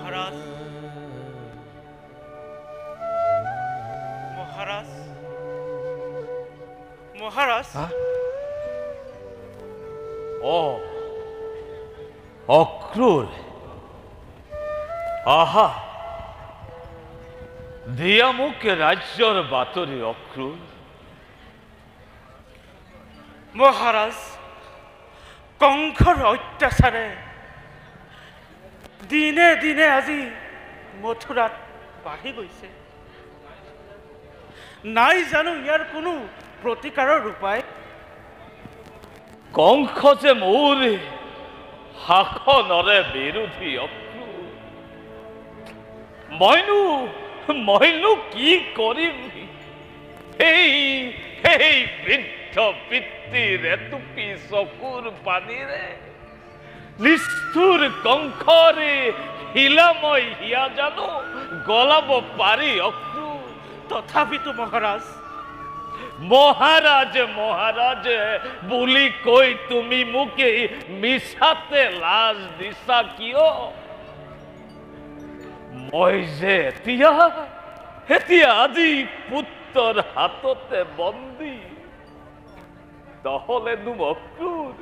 মহাৰাজ মহাৰাজ মহাৰাজ ও অক্ৰূৰ আহা দিয়া মুখে ৰাজ্যৰ বাতৰি অক্ৰূৰ মহাৰাজ কংসৰ অত্যাচাৰে দিনে দিনে আজি মথুৰাত বাঢ়ি গৈছে নাই জানো ইয়াৰ কোনো প্ৰতিকাৰৰ উপায় কংস যে মোৰ শাসনৰে বিৰোধী অক্ৰূৰ মইনো কি কৰিম এই বৃদ্ধ পিতৃৰ এটুপি চকুৰ পানীৰে নিষ্ঠুৰ কংসৰে শিলাময় হিয়া জানো গলাব পাৰি অক্ৰূৰ তথাপিতো মহাৰাজ মহারাজ বুলি কৈ তুমি মোকে মিছাতে লাজ দিছা কিয় মই যে এতিয়া আজি পুত্ৰৰ হাততে বন্দী নহলেনো অক্ৰূৰ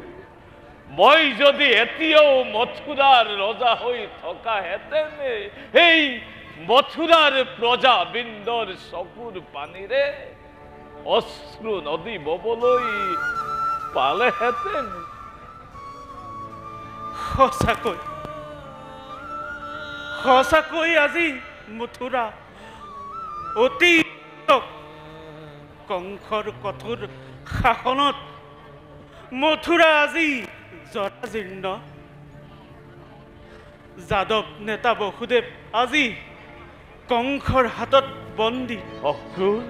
মই যদি এতিয়াও মথুৰাৰ ৰজা হৈ থকা হেতেন এই মথুৰাৰ প্ৰজাবৃন্দৰ চকুৰ পানীৰে অশ্ৰু নদী ববলৈ পালেহেঁতেন সঁচাকৈ আজি মথুৰা অতি কংসৰ কঠোৰ শাসনত মথুৰা আজি জৰাজীৰ্ণ যাদৱ নেতা বসুদেৱ আজি কংসৰ হাতত বন্দী অক্ৰূৰ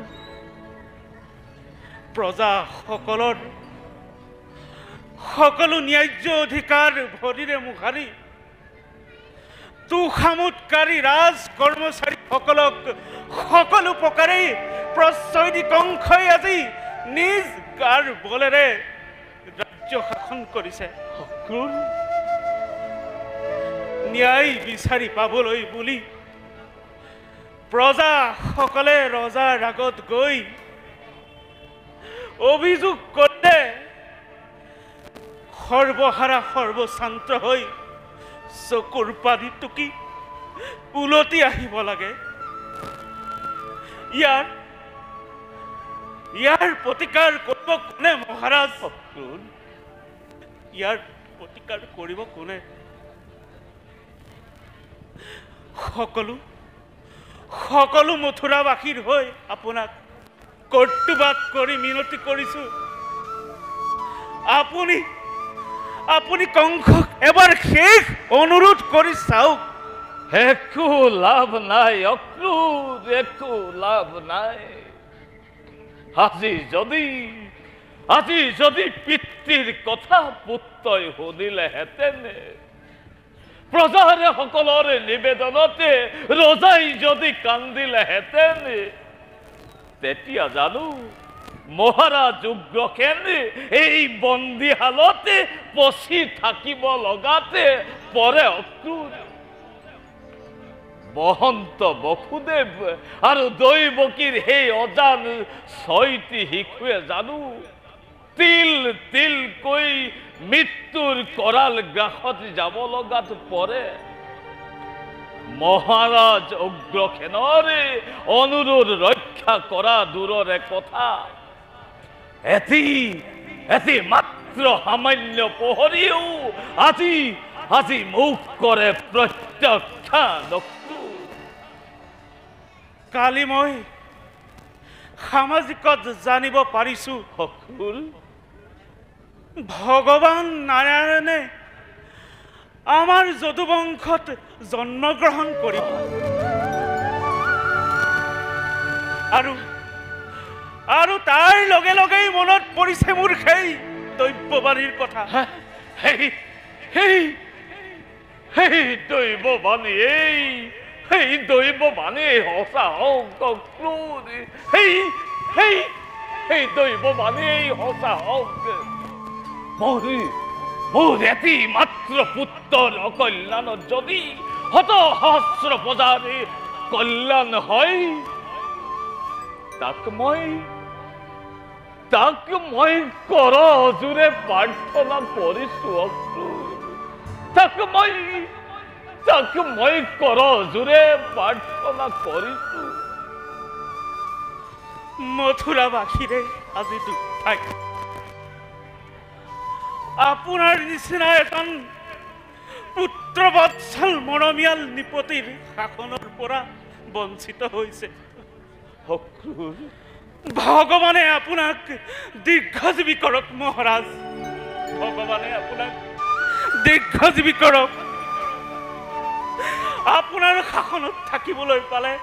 প্ৰজাসকলৰ সকলো ন্যায্য অধিকাৰ ভৰিৰে মুখাৰি তুষামোৎকাৰী ৰাজ কৰ্মচাৰীসকলক সকলো প্ৰকাৰে প্ৰশ্ৰয় দি কংসই আজি নিজ গাৰ বলেৰে ৰাজ্য শাসন কৰিছে অক্ৰূৰ ন্যায় বিচাৰি পাবলৈ বুলি প্ৰজাসকলে ৰজাৰ আগত গৈ অভিযোগ কৰিলে সৰ্বহাৰা সৰ্বশান্ত হৈ চকুৰ পানী টুকি উলটি আহিব লাগে ইয়াৰ প্ৰতিকাৰ কৰিব কোনে মহাৰাজ অক্ৰূৰ ইয়াৰ প্ৰতিকাৰ কৰিব কোনে সকলো মথুৰাবাসীৰ হৈ আপোনাক কৰ্তৃবাদ কৰি মিনতি কৰিছো আপুনি কংসক এবাৰ শেষ অনুৰোধ কৰি চাওক একো লাভ নাই অক্ৰূৰ একো লাভ নাই আজি যদি পিতৃৰ কথা পুত্ৰই শুনিলেহেঁতেন প্ৰজাৰে সকলৰে নিবেদনতে ৰজাই যদি কান্দিলেহেঁতেন তেতিয়া জানো মহাৰাজ উগ্ৰসেন এই বন্দীশালতে পচি থাকিব লগাতে পৰে অক্ৰূৰ মহন্ত বসুদেৱ আৰু দৈৱকীৰ সেই অজান ছয়টি শিশুৱে জানো তিল কৈ মৃত্যুৰ কৰাল গ্ৰাসত যাব লগাত পৰে মহাৰাজ উগ্ৰসেনৰে অনুৰোধ ৰক্ষা কৰা দূৰৰে কথা এটি মাত্ৰ সামান্য প্ৰহৰীও আজি মুখ কৰে প্ৰত্যাখ্যান কালি মই সামাজিকত জানিব পাৰিছো অক্ৰূৰ ভগৱান নাৰায়ণে আমাৰ যদুবংশত জন্মগ্ৰহণ কৰিব আৰু তাৰ লগে লগেই মনত পৰিছে মোৰ সেই দৈৱবাণীৰ কথা সেই দৈৱবাণী সেই দৈৱবাণী সঁচা হওক অক্ৰূৰ সেই দৈৱবাণী সঁচা হওক মোৰ এটি মাত্ৰ পুত্ৰৰ অকল্যাণত যদি শত সহস্ৰ প্ৰজাৰে কল্যাণ হয় তাক মই কৰজোৰে প্ৰাৰ্থনা কৰিছো অক্ৰূৰ তাক মই কৰজোৰে প্ৰাৰ্থনা কৰিছো মথুৰাবাসীৰে আজি দুখ পাই আপোনাৰ নিচিনা এজন পুত্ৰবৎসল মৰমীয়াল নিপতিৰ শাসনৰ পৰা বঞ্চিত হৈছে অক্ৰূৰ ভগৱানে আপোনাক দীৰ্ঘজীৱী কৰক মহাৰাজ ভগৱানে আপোনাক দীৰ্ঘজীৱী কৰক আপোনাৰ শাসনত থাকিবলৈ পালে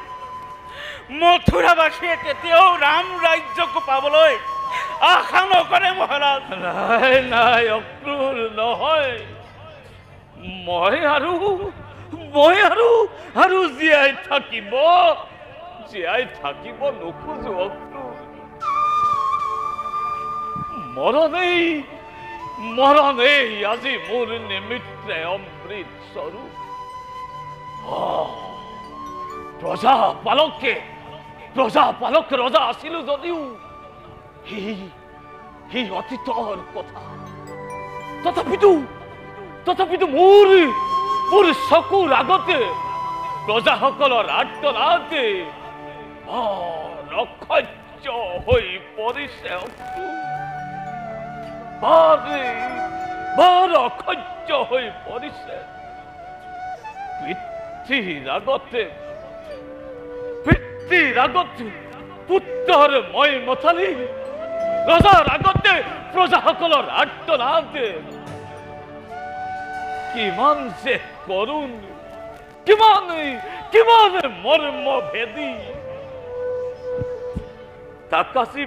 মথুৰাবাসীয়ে কেতিয়াও ৰাম ৰাজ্যক পাবলৈ আশা নকৰে মহাৰাজ নাই অক্ৰূৰ নহয় মই আৰু জীয়াই থাকিব নোখোজো অক্ৰূৰ মৰণেই আজি মোৰ নিমিত্তে অমৃত স্বৰূপ প্ৰজাপালক ৰজা আছিলো যদিও সি অতীতৰ কথা তথাপিতো মোৰ চকুৰ আগতে প্ৰজাসকলৰ আৰ্তনাদে অসহ্য হৈ পৰিছে বৰ অসহ্য হৈ পৰিছে পিতৃৰ আগতে পুত্ৰৰ মই মথালি ৰজাৰ আগতে প্ৰজাসকলৰ আৰ্তনাদে কিমান যে কৰুণ কিমান মৰ্ম ভেদী তাক আজি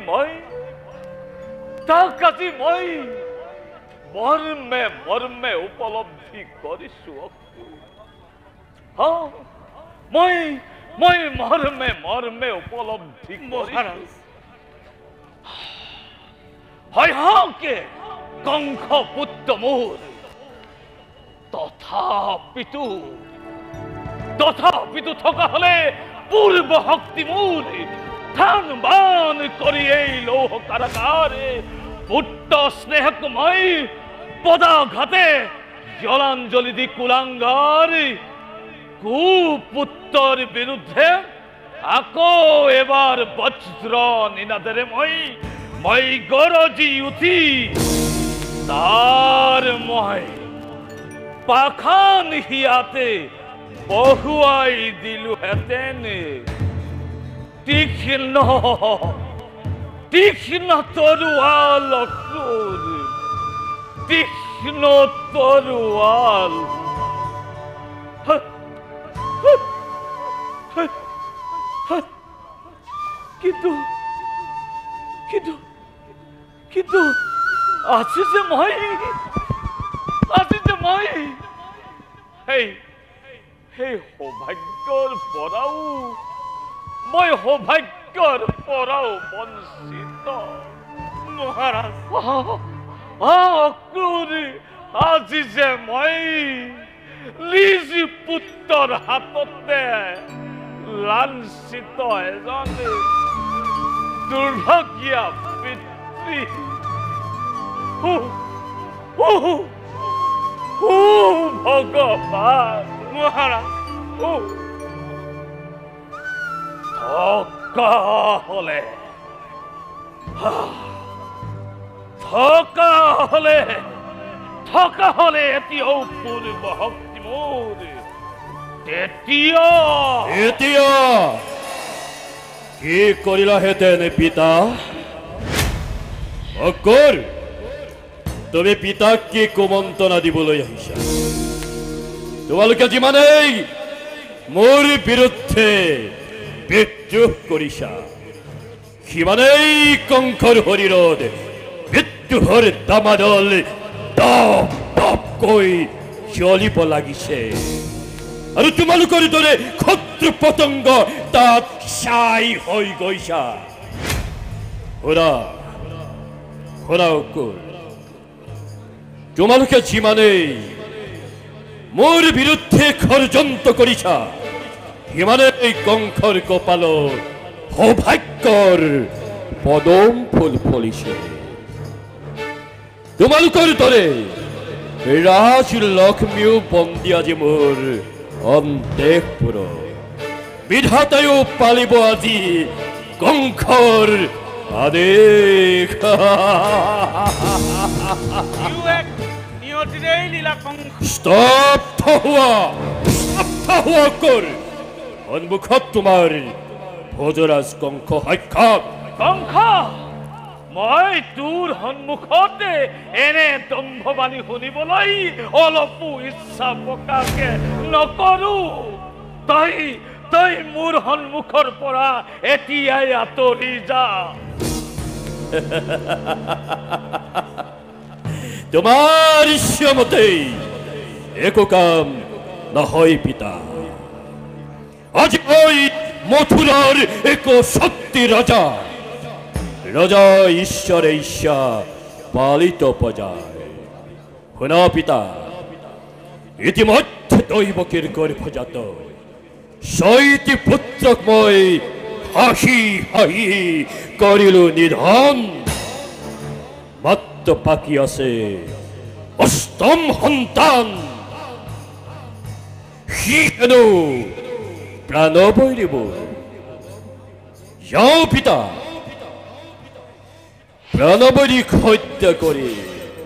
মই মৰ্মে উপলব্ধি কৰিছো মই মৰ্মে উপলব্ধি মহাৰাজ হয়কে কংস পুত্ৰ মোৰ তথাপিতো থকা হলে পূৰ্ব শক্তি মোৰ থান বান কৰি এই লৌহ কাৰাগাৰে পুত্ৰ স্নেহক মই পদাঘাতে জলাঞ্জলি দি কুলাংগাৰ কুপুত্ৰৰ বিৰুদ্ধে আকৌ এবাৰ বজ্ৰ নিনাদেৰে মই গৰজি উঠি তাৰ মই পাখান হিয়াতে বহুৱাই দিলোহেঁতেন তীক্ষ্ণ তৰোৱাল অক্ৰূৰ তীক্ষ্ণ তৰোৱাল কিন্তু আজি যে মই সেই সৌভাগ্যৰ পৰাও বঞ্চিত মহাৰাজ অক্ৰূৰ আজি যে মই নিজ পুত্ৰৰ হাততে লাঞ্ছিত এজন দুৰ্ভাগ্যা পিতৃ ভগৱান মহাৰাজ থকা হলে এতিয়াও পূৰ্ব শক্তি মোৰ তেতিয়া কি কৰিলাহেঁতেন পিতা অক্ৰূৰ তুমি পিতাক কি কুমন্ত্ৰণা দিবলৈ আহিছা তোমালোকে যিমানেই মোৰ বিৰুদ্ধে বিদ্ৰোহ কৰিছা সিমানেই কংসৰ শৰীৰত বিদ্ৰোহৰ দামাদল কৈ জ্বলিব লাগিছে আৰু তোমালোকৰ দৰে শত্ৰু পতংগ তাত ছাই হৈ গৈছা শুনা অক্ৰূৰ তোমালোকে যিমানেই মোৰ বিৰুদ্ধে ষড়যন্ত্ৰ কৰিছা হিমালয় কংখৰ কপাল সৌভাগ্যৰ পদম ফুল ফলিছে তোমালোকৰ দৰে ৰাজ লক্ষ্মীও বন্দী আজি মোৰ অন্তঃপুৰ বিধাতায়ো পালিব আজি কংখৰ আদেশ নিয়তিৰেই লীলা কংস স্তব্ধ হোৱা কৰ সন্মুখত তোমাৰ ভোজৰাজ কংস সাক্ষাৎ কংস মই তোৰ সন্মুখতে এনে দম্ভবাণী শুনিবলৈ অলপো ইচ্ছা প্ৰকাশে নকৰো তই তই মোৰ সন্মুখৰ পৰা এতিয়াই আঁতৰি যা তোমাৰ ইচ্ছামতে একো কাম নহয় পিতা আজি মই মথুৰাৰ এক শক্তি ৰজা ৰজা ঈশ্বৰে ইচ্ছা পালিত পজায় শুনা পিতা ইতিমধ্যে দৈবকীৰ গৰ্ভজাত 6টি পুত্ৰক মই হাঁহি হাঁহি কৰিলো নিধন মাত্ৰ বাকী আছে অষ্টম সন্তান সি হেনো প্ৰাণবৈ দিব যাওঁ পিতা প্ৰাণবৈক হত্যা কৰি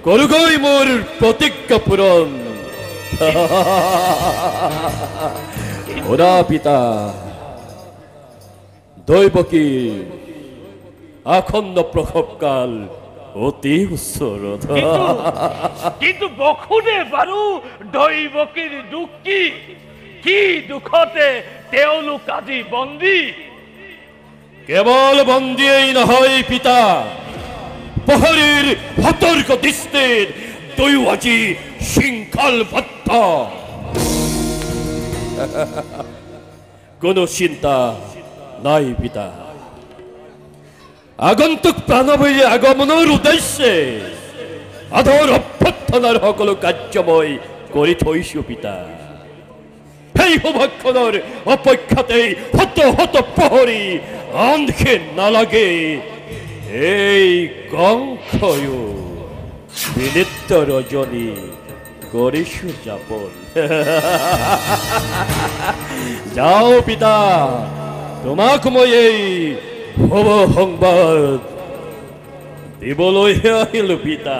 কৰোগৈ মোৰ প্ৰতিজ্ঞা পূৰণ ওৰা পিতা দৈবকীৰ আসন্ন প্ৰসৱকাল অতি ওচৰত কিন্তু বসুদেৱ বাৰু দৈবকীৰ দুখ কি দুখতে তেওঁলোক আজি বন্দী কেৱল বন্দীয়েই নহয় পিতা প্ৰহৰীৰ সতৰ্ক দৃষ্টিত দুয়ো আজি শৃংখলবদ্ধ কোনো চিন্তা নাই পিতা আগন্তুক প্ৰাণবৈৰ আগমনৰ উদ্দেশ্যে আধৰ অভ্যৰ্থনাৰ সকলো কাৰ্য মই কৰি থৈছো পিতা সেই সৌভাগ্যৰ অপেক্ষাতেই শত শত প্ৰহৰী আনখে নালাগে এই কংসয়ো বিনিত ৰজনী কৰিছো যাপন যাওঁ পিতা তোমাক মই এই শুভ সংবাদ দিবলৈহে আহিলো পিতা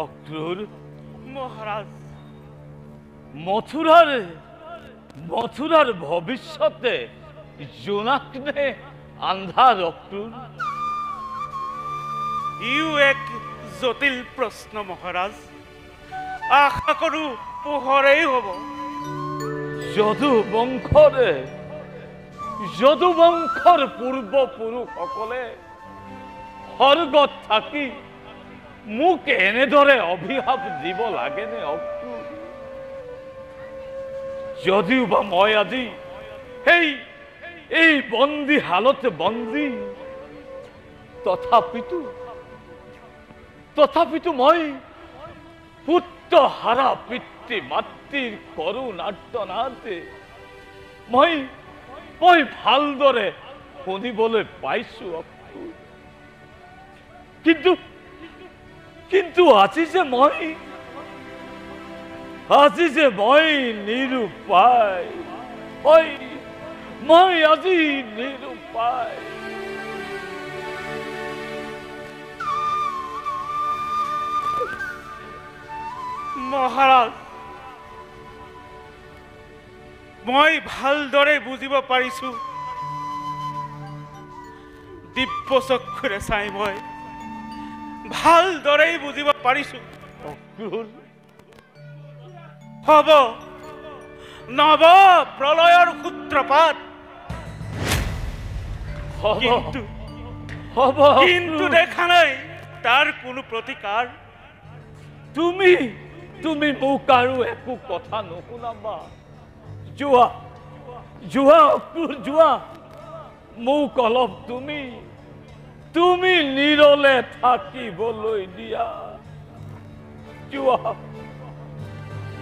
অক্ৰূৰ মহাৰাজ মথুৰাৰ ভবিষ্যতে জোনাক নে আন্ধাৰ অক্ৰূৰ ইউ এক জটিল প্ৰশ্ন মহাৰাজ আশা কৰো পোহৰেই হ'ব যদুবংশৰ পূৰ্বপুৰুষসকলে স্বৰ্গত থাকি মোক এনেদৰে অভিশাপ দিব লাগেনে অক্ৰূৰ যদিও বা মই আজি এই বন্দী হালতে বন্দী তথাপিতো মই পুত্ৰ হাৰা পিতৃ মাতৃৰ কৰুণ আৰ্তনাদে মই ভালদৰে শুনিবলৈ পাইছো অক্ৰূৰ কিন্তু আজি যে মই নিৰুপায় মই আজি নিৰুপায় মহাৰাজ মই ভালদৰে বুজিব পাৰিছো দিব্য চক্ষুৰে চাই মই ভালদৰেই বুজিব পাৰিছো হ'ব নৱ প্ৰলয়ৰ সূত্ৰপাত কিন্তু দেখা নাই তাৰ কোনো প্ৰতিকাৰ তুমি মোক আৰু একো কথা নুশুনাবা যোৱা যোৱা অক্ৰূৰ যোৱা মোক অলপ তুমি নিৰলে থাকিবলৈ দিয়া যোৱা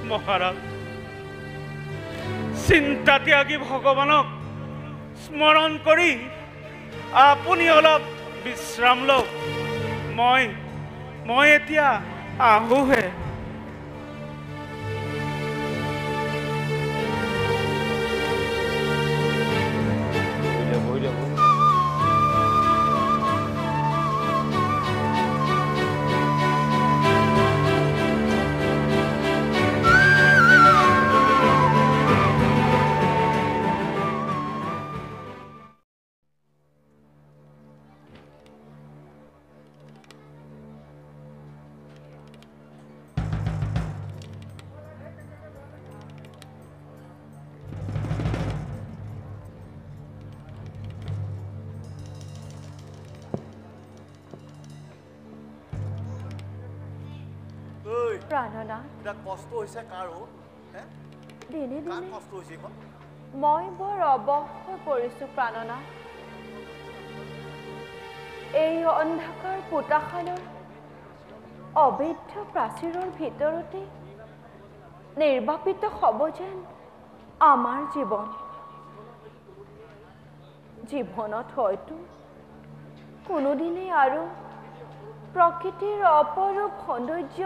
মহাৰাজ চিন্তা ত্যাগী ভগৱানক স্মৰণ কৰি আপুনি অলপ বিশ্ৰাম লওক মই এতিয়া আহোহে প্ৰাণনাথ কষ্ট হৈছে কাৰো দিনে কাৰ দিনে কষ্ট হৈছে এইখন মই বৰ অৱশ হৈ পৰিছোঁ প্ৰাণনাথ এই অন্ধকাৰ পোতাশালৰ অবৈধ প্ৰাচীৰৰ ভিতৰতে নিৰ্বাপিত হ'ব যেন আমাৰ জীৱনত হয়তো কোনোদিনেই আৰু প্ৰকৃতিৰ অপৰূপ সৌন্দৰ্য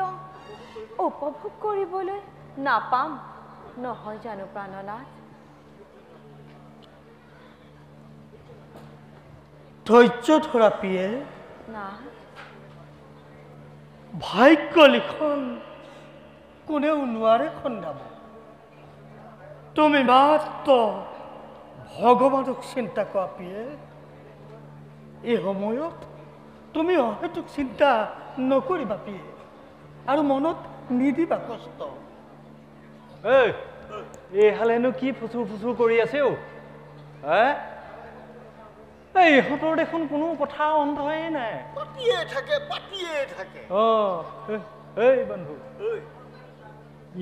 উপভোগ কৰিবলৈ নাপাম নহয় জানো প্ৰাণনাথ ধৈৰ্য ধৰা পিয়ে না ভাগ্য লিখন কোনেও নোৱাৰে খন্দাব তুমি মাত্ৰ ভগৱানক চিন্তা কৰা পিয়ে এই সময়ত তুমি অহেতুক চিন্তা নকৰিবা পিয়ে আৰু মনত নিদিবা কষ্ট এইহালেনো কি ফুচুৰ কৰি আছে ইহঁতৰ দেখোন কোনো কথা অন্তই নাই পাতিয়ে থাকে এই বন্ধু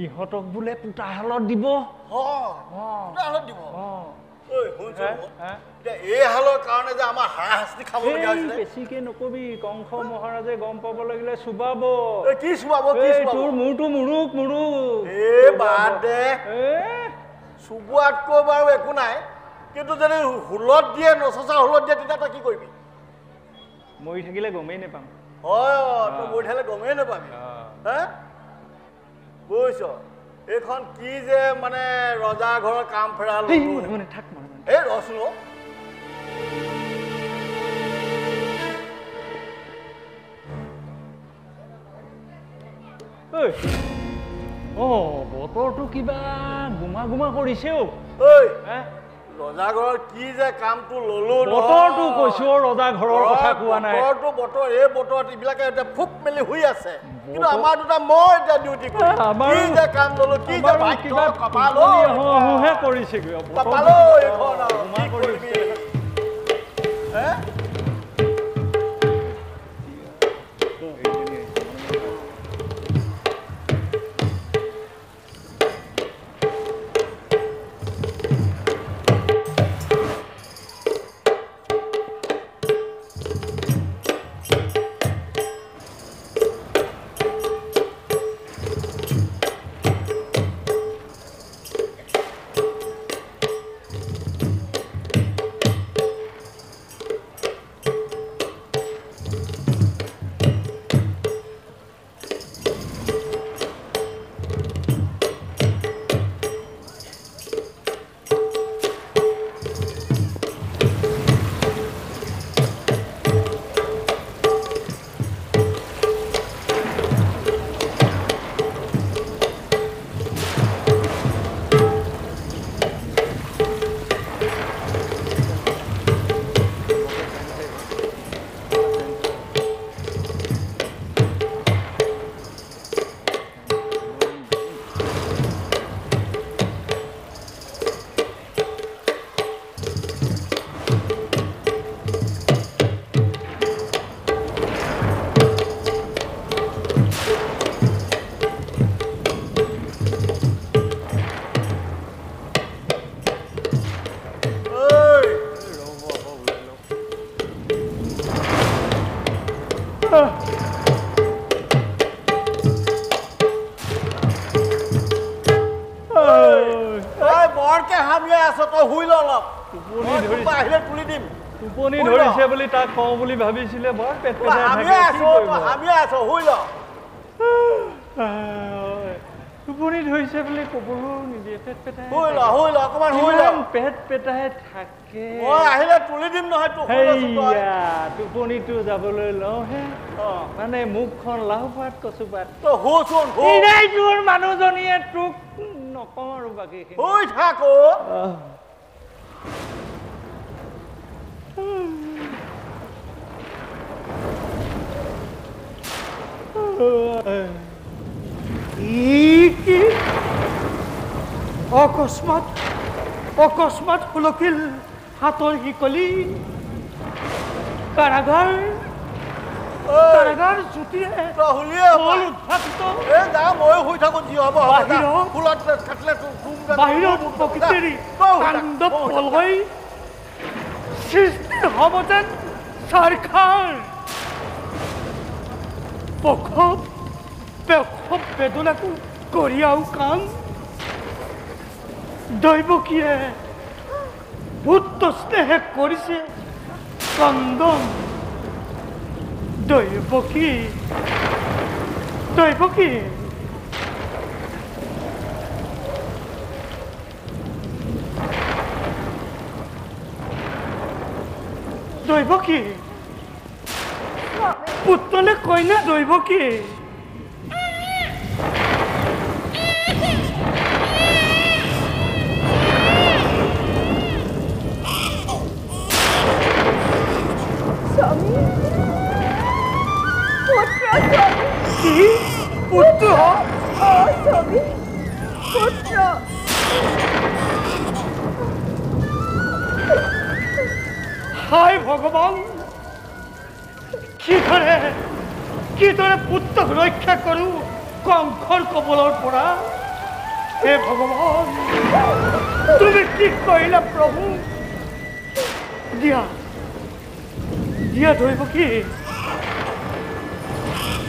ইহঁতক বোলে পোতাশালত দিব দিব এই হালৰ কাৰণে যে আমাৰ হাৰাশাস্তি খাবলগীয়া হৈছিলে বেছিকে নকবি কংস মহাৰাজে গম পাব লাগিলে চুবাব কি চুবাব তোৰ মূৰটো মুৰুক বাদ দে চুবোৱাতকৈ বাৰু একো নাই কিন্তু যদি হুলত দিয়ে নচচা হুলত দিয়ে তেতিয়া তই কি কৰিবি মৰি থাকিলে গমেই নাপাম হয় তই মৰি থাকিলে গমেই নাপাবি হে বুজিছ এইখন কি যে মানে ৰজা ঘৰৰ কাম ফেৰাল থাক এই ৰচোন বতৰটো কিবা গুমা কৰিছে ৰজা ঘৰৰ কি যে কামটো ললো বতৰটো কৈছো ৰজা ঘৰৰ কথা কোৱা নাই বতৰ এই বতৰত এইবিলাকে এতিয়া ফুক মেলি শুই আছে কিন্তু আমাৰ দুটা মই এতিয়া ডিউটি কৰি কি যে কাম ললো কি যে ভাগ্য কপাল কৰিছে কপাল এইখন কি কৰিবি হে হামিয়াই আছ তই শুই ল অলপ টোপনি মই ধৰিছে। তোক আহিলে তুলি দিম টোপনি শুই ল। ধৰিছে বুলি তাক কওঁ বুলি ভাবিছিলে বৰ পেট তই পেটাই হামিয়াই আছ থাকে তই হামিয়াই আছ শুই ল টোপনি ধৰিছে বুলি ক'বলৈও নিদিয়ে পেট পেটাই শুই ল অকণমান শুই ল ইমান পেট পেটাই থাকে মই আহিলে তুলি দিম নহয় তোক শুই লৈছো তই হেইয়া টোপনিটো যাবলৈ লওঁহে মানে মুখখন লাহু পাত কচু পাত তই শুচোন শু নাই তোৰ মানুহজনীয়ে তোক নকওঁ আৰু বাকীখিনি শুই থাক কি অকস্মাত সুলকিল হাতৰ শিকলি কাৰাগাৰ জুতিৰে তই শুলিয়ে হ'ল উদ্ভাসিত এ যা ময়ো শুই থাকো যি হ'ব বাহিৰত- ফুলত কাটিলে বাহিৰত প্ৰকৃতিৰ তাণ্ডৱ পলয় সৃষ্টি হ'ব যেন চাৰখাৰ প্ৰসৱ বেদনাকো কঢ়িয়াও কাম দৈৱকীয়ে পুত্ৰ স্নেহে কৰিছে ক্ৰন্দন দৈৱকী পুত্ৰলে কইনা দৈৱকী স্বামী পুত্ৰ স্বামী কি পুত্ৰ স্বামী পুত্ৰ হায় ভগৱান কিদৰে পুত্ৰক ৰক্ষা কৰোঁ কংসৰ কবলৰ পৰা হে ভগৱান তুমি কি কৰিলা প্ৰভু দিয়া দৈৱকী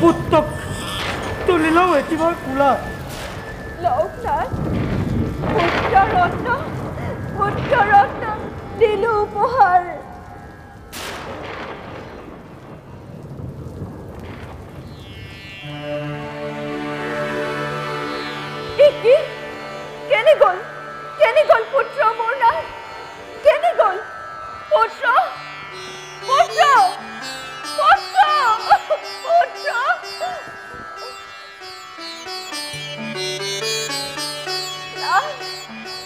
পুত্ৰক তুলি লওঁ একেবাৰে কোলাত লোকনাথ পুত্ৰ ৰত্ন দিলো উপহাৰ কেনে গ'ল পুত্ৰ মোৰ নাম কেনে গ'ল পুত্ৰ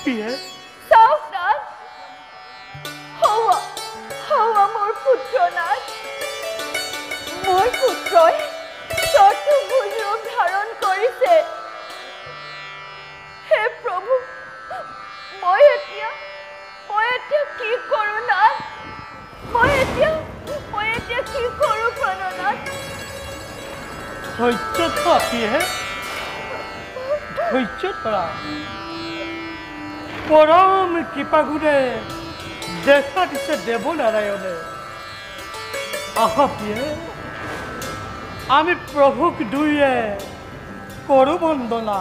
পিয়ে চাওক নাথ হৌৱা মোৰ পুত্ৰ নাথ মোৰ পুত্ৰই চতুৰ্ভুজ ৰূপ ধাৰণ কৰিছে হে প্ৰভু মই এতিয়া কি কৰোঁ নাথ মই এতিয়া কি কৰোঁ প্ৰণনাথ ধৈৰ্য ধৰা পিয়ে ধৈৰ্য ধৰা পৰম কৃপাগুণে দেখা দিছে দেৱনাৰায়ণে আহা পিয়ে আমি প্ৰভুক দুয়ে কৰোঁ বন্দনা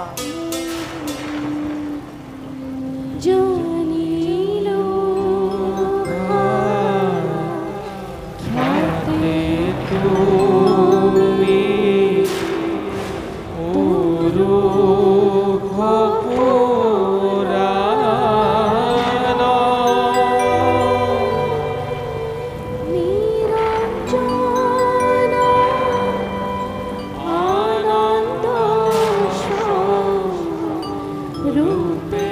ৰূপে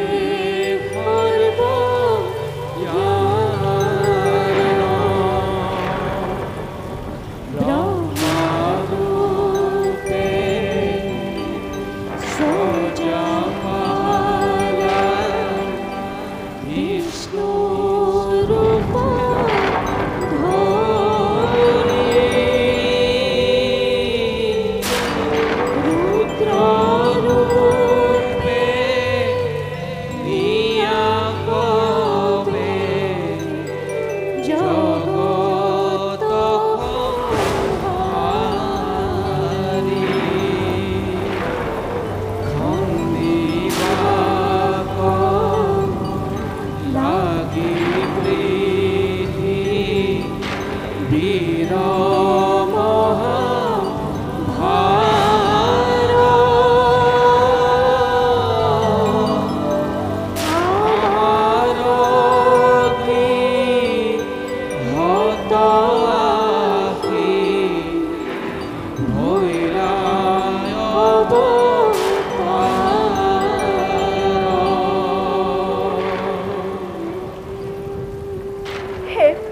হে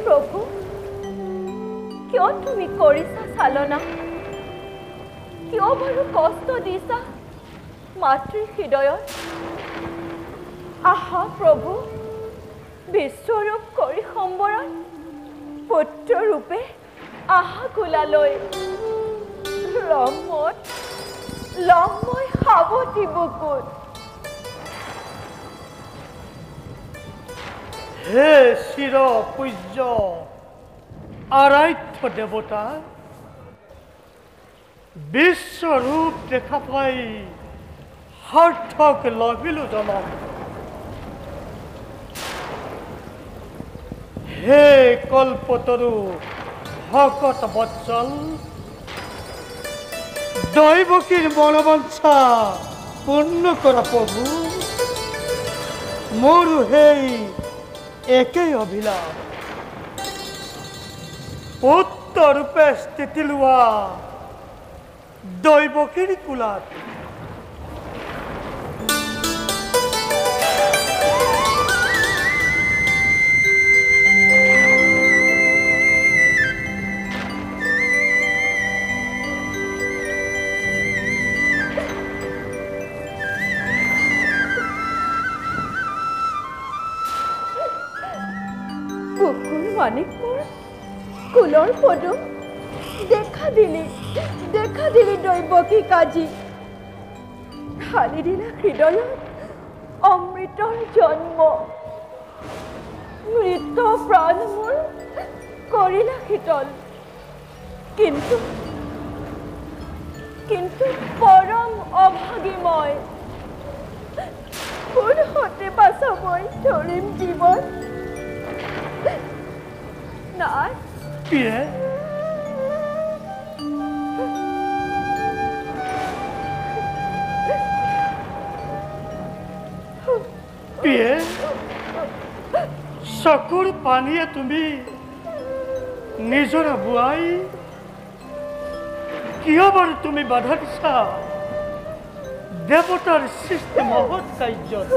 প্ৰভু, কিয় তুমি কৰিছা চালনা? কিয় বাৰু কষ্ট দিছা মাতৃৰ হৃদয়ত? আহা প্ৰভু, বিশ্বৰূপ কৰি সম্বৰণ, পুত্ৰৰূপে আহা কোলালৈ। ৰমত লম মই সাৱতী বুকুত। হে চিৰ পূজ্য আৰাধ্য দেৱতা, বিশ্বৰূপ দেখা পাই সাৰ্থক লভিলো জনম। হে কল্পতৰু ভকত বৎসল, দৈৱকীৰ মনোবাঞ্ছা পূৰ্ণ কৰা প্ৰভু। মোৰো সেই একেই অভিলাষ, পুত্ৰৰূপে স্থিতি লোৱা দৈৱকীৰ কোলাত। বুকুৰ মানিক মোৰ কুলৰ পদুম, দেখা দিলি দৈৱকী কাজি। ঢালি দিলা হৃদয়ত অমৃতৰ জন্ম, মৃত প্ৰাণ মোৰ কৰিলা শীতল। কিন্তু পৰম অভাগী মই, কোনহতে বাচাবই ধৰিম জীৱন। নাই পিয়ে পিয়ে, চকুৰ পানীয়ে তুমি নিজৰা বোৱাই কিয় বাৰু তুমি বাধা দিছা দেৱতাৰ সৃষ্টি মহৎ কাৰ্যত?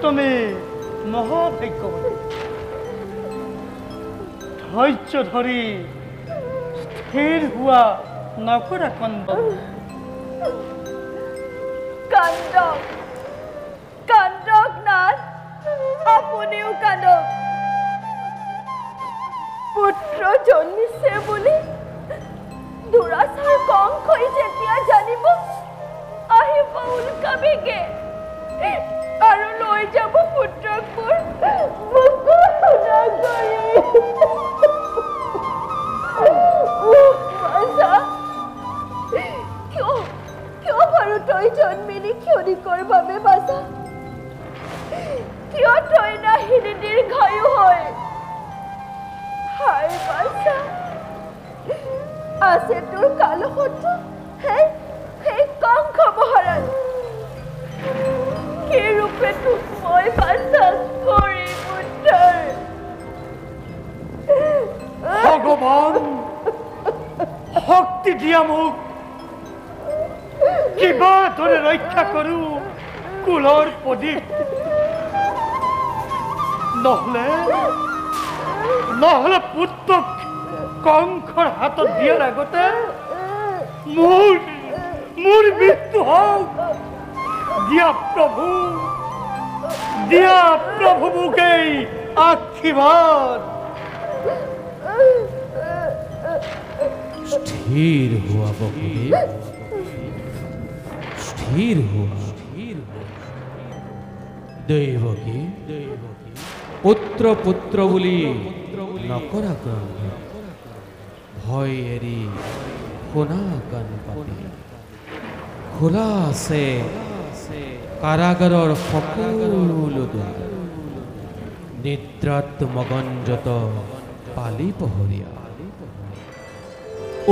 তুমি মহাভাগ্যৱতী, ধৈৰ্য ধৰি স্থিৰ হোৱা নকৰা কন্দন। কান্দক নাথ, আপুনিও কান্দক। পুত্ৰ জন্মিছে বুলি দুৰাচাৰ কংসই যেতিয়া জানিব, আহিব উল্কা বেগে আৰু লৈ যাব পুত্ৰক মোৰ বুকুৰ সোণা কৰি। কিয় বাৰু তই জন্মিলি ক্ষণিকৰ বাবে বাচা? কিয় তই নাহিলি দীৰ্ঘায়ু হয়? হায় বাচা, আছে তোৰ কালশত্ৰু সেই কংস মহাৰাজ। কি ৰূপে তোক মই বাচা কৰিম উদ্ধাৰ? ভগৱান শক্তি দিয়া মোক, কিবা ধৰে ৰক্ষা কৰো কুলৰ প্ৰদীপ। নহলে পুত্ৰক কংসৰ হাতত দিয়াৰ আগতে মোৰ মৃত্যু হওক। দিয়া প্ৰভু মোকেই আশীৰ্বাদ। স্থিৰ হোৱা বসুদেৱ, স্থিৰ হোৱা। দৈৱকী, পুত্ৰ বুলি নকৰা ক্ৰন্দ, ভয় এৰি শুনা কাণ পাতি। খোলা আছে কাৰাগাৰৰ সকলো দুৱাৰ, নিদ্ৰাত মগনযত পালি পহৰীয়া।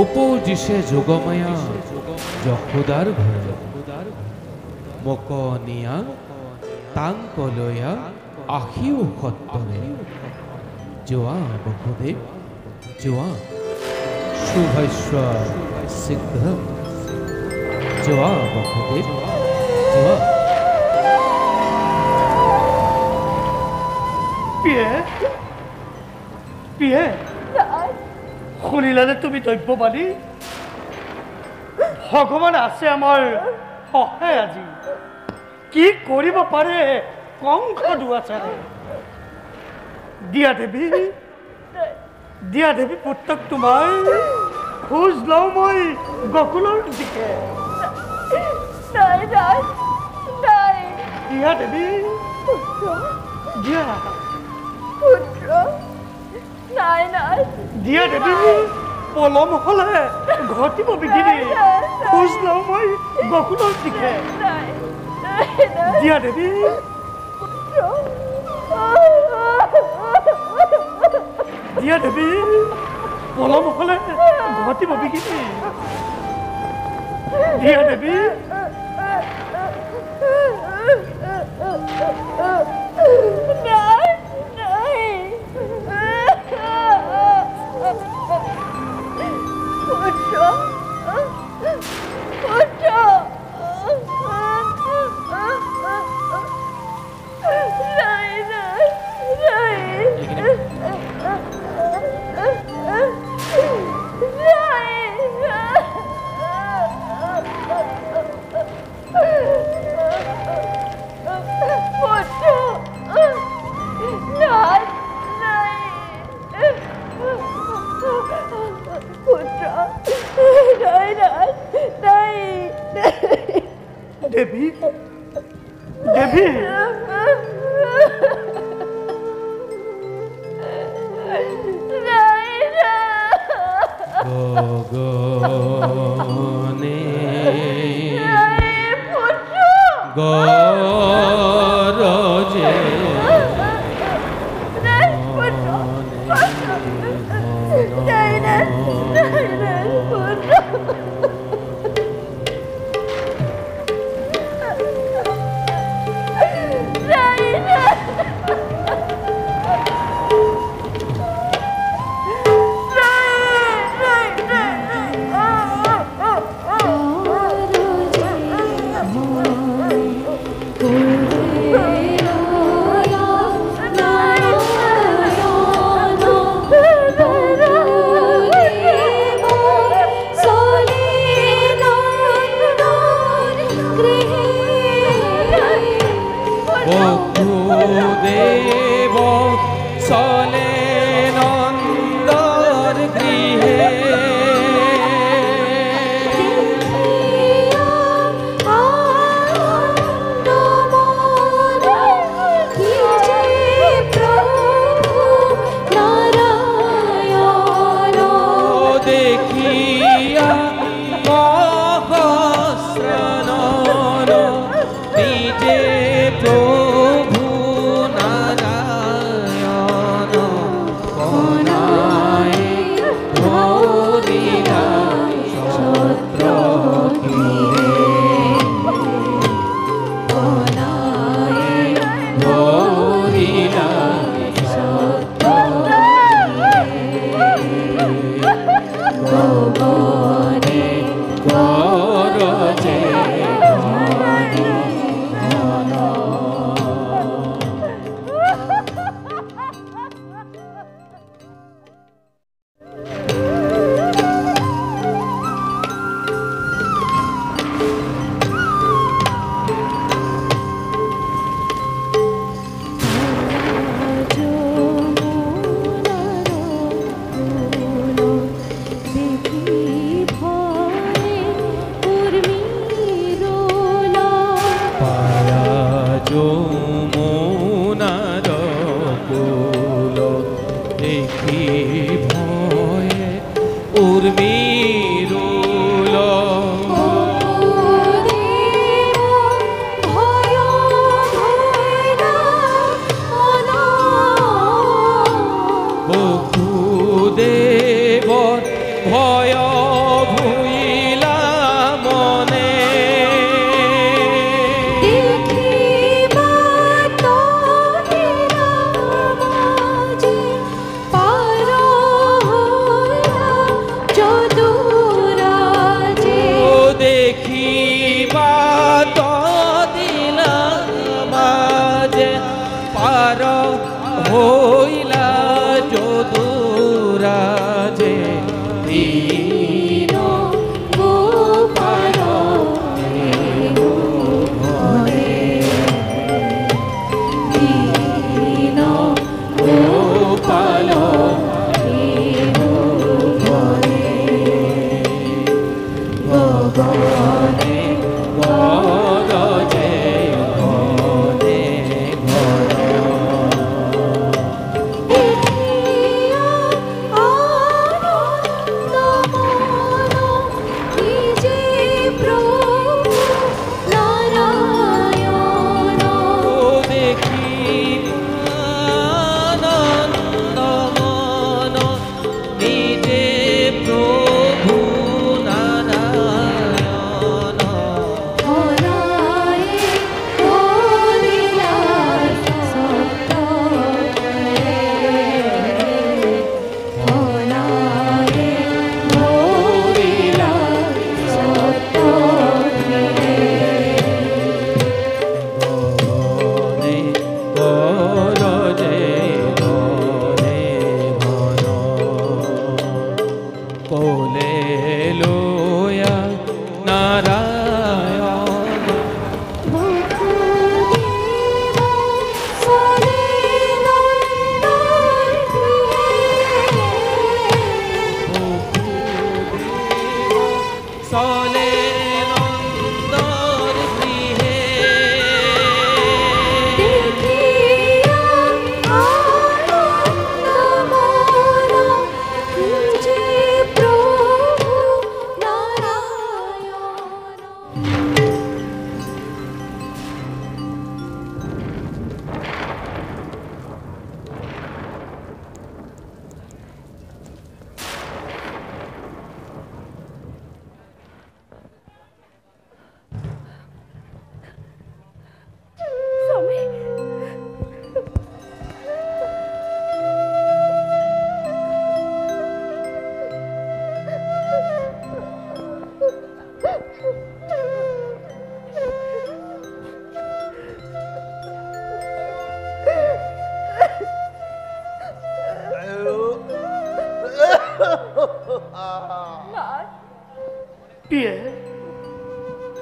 উপজিছে যোগমায়া যশোদাৰ ঘৰত, মকনিয়া তাংকলয়া আশিও সত্তৰে। যোৱা বসুদেৱ যোৱা, শুভস্য শীঘ্ৰ। যোৱা বসুদেৱ যোৱা। পিয়ে পিয়ে শুনিলানে তুমি দ্ৰব্যবাণী? ভগৱান আছে আমাৰ সহায় আজি। কি কৰিব পাৰে কংস দুৱাচাৰে? দিয়া দেৱী পুত্ৰক তোমাৰ খোজ লওঁ মই গকুলৰ দিশে। নাই নাই নাই দিয়া দেৱী দিয়া পুত্ৰ নাই নাই দিয়া দেৱী পলম হলে ঘটিব বিঘিনি। খোজ লওঁ মই গকুলৰ দিশে। নাই নাই নাই দিয়া দেৱী দিয়া দেৱী পলম হলে ঘটিব বিঘিনি। দিয়া দেৱী নাই নাই পুত্ৰ পুত্ৰ নাই নাই দেৱী দেৱী গগনে গৰজে Soli ঘনে গৰজে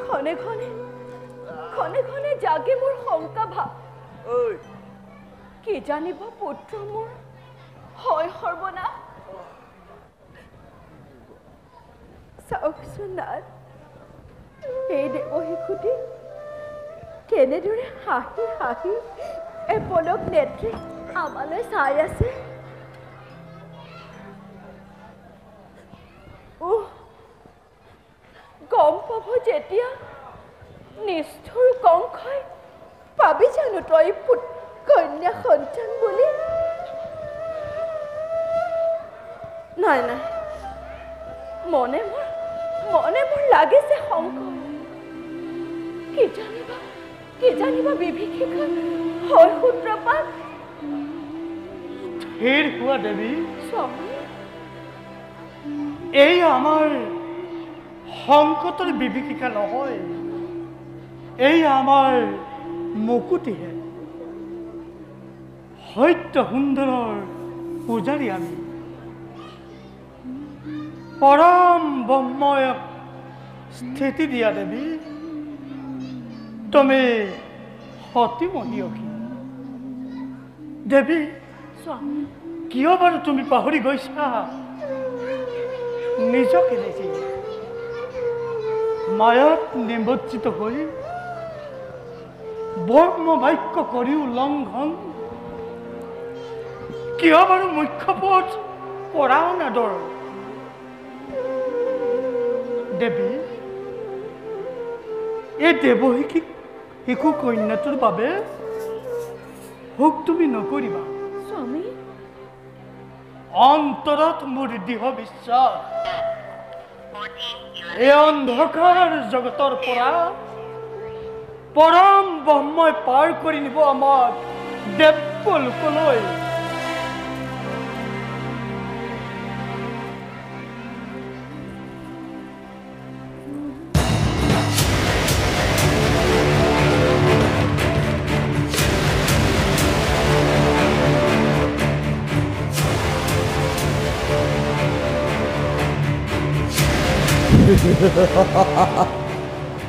ঘনে ঘন খনে খনে জাগে মোৰ শংকা ভাৱ কি জানিব পুত্ৰ মোৰ হয় সৰ্বনাশ চাওকচোন নাথ এই দেৱশিশুটি কেনেদৰে হাঁহি হাঁহি এপলক নেত্ৰে আমালৈ চাই আছে গম পাব যেতিয়া নিষ্ঠুৰ কংসই পাবি জানো তই কন্যা সন্তান বুলি নাই নাই মনে মোৰ লাগিছে শংকৰ কি জানিবা বিভীষিকা হয় সূত্ৰপাত স্থিৰ হোৱা দেৱী স্বামী এই আমাৰ সংকটৰ বিভীষিকা নহয় এই আমাৰ মুকুতিহে সত্য সুন্দৰৰ পূজাৰী আমি পৰম ব্ৰহ্ময়ক স্থিতি দিয়া দেৱী তুমি সতীমণিয়সী দেৱী স্বামী কিয় বাৰু তুমি পাহৰি গৈছা নিজকে নিজে মায়াত নিমজ্জিত হৈ ব্ৰহ্ম বাক্য কৰিও লংঘন কিয় বাৰু মুখ্য পথ পৰাও নাদৰ দেৱী এই দেৱশিশু শিশু কন্যাটোৰ বাবে শোক তুমি নকৰিবা স্বামী অন্তৰত মোৰ দৃঢ় বিশ্বাস এই অন্ধকাৰ জগতৰ পৰা পৰম ব্ৰহ্মই পাৰ কৰি নিব আমাক দেৱলোকলৈ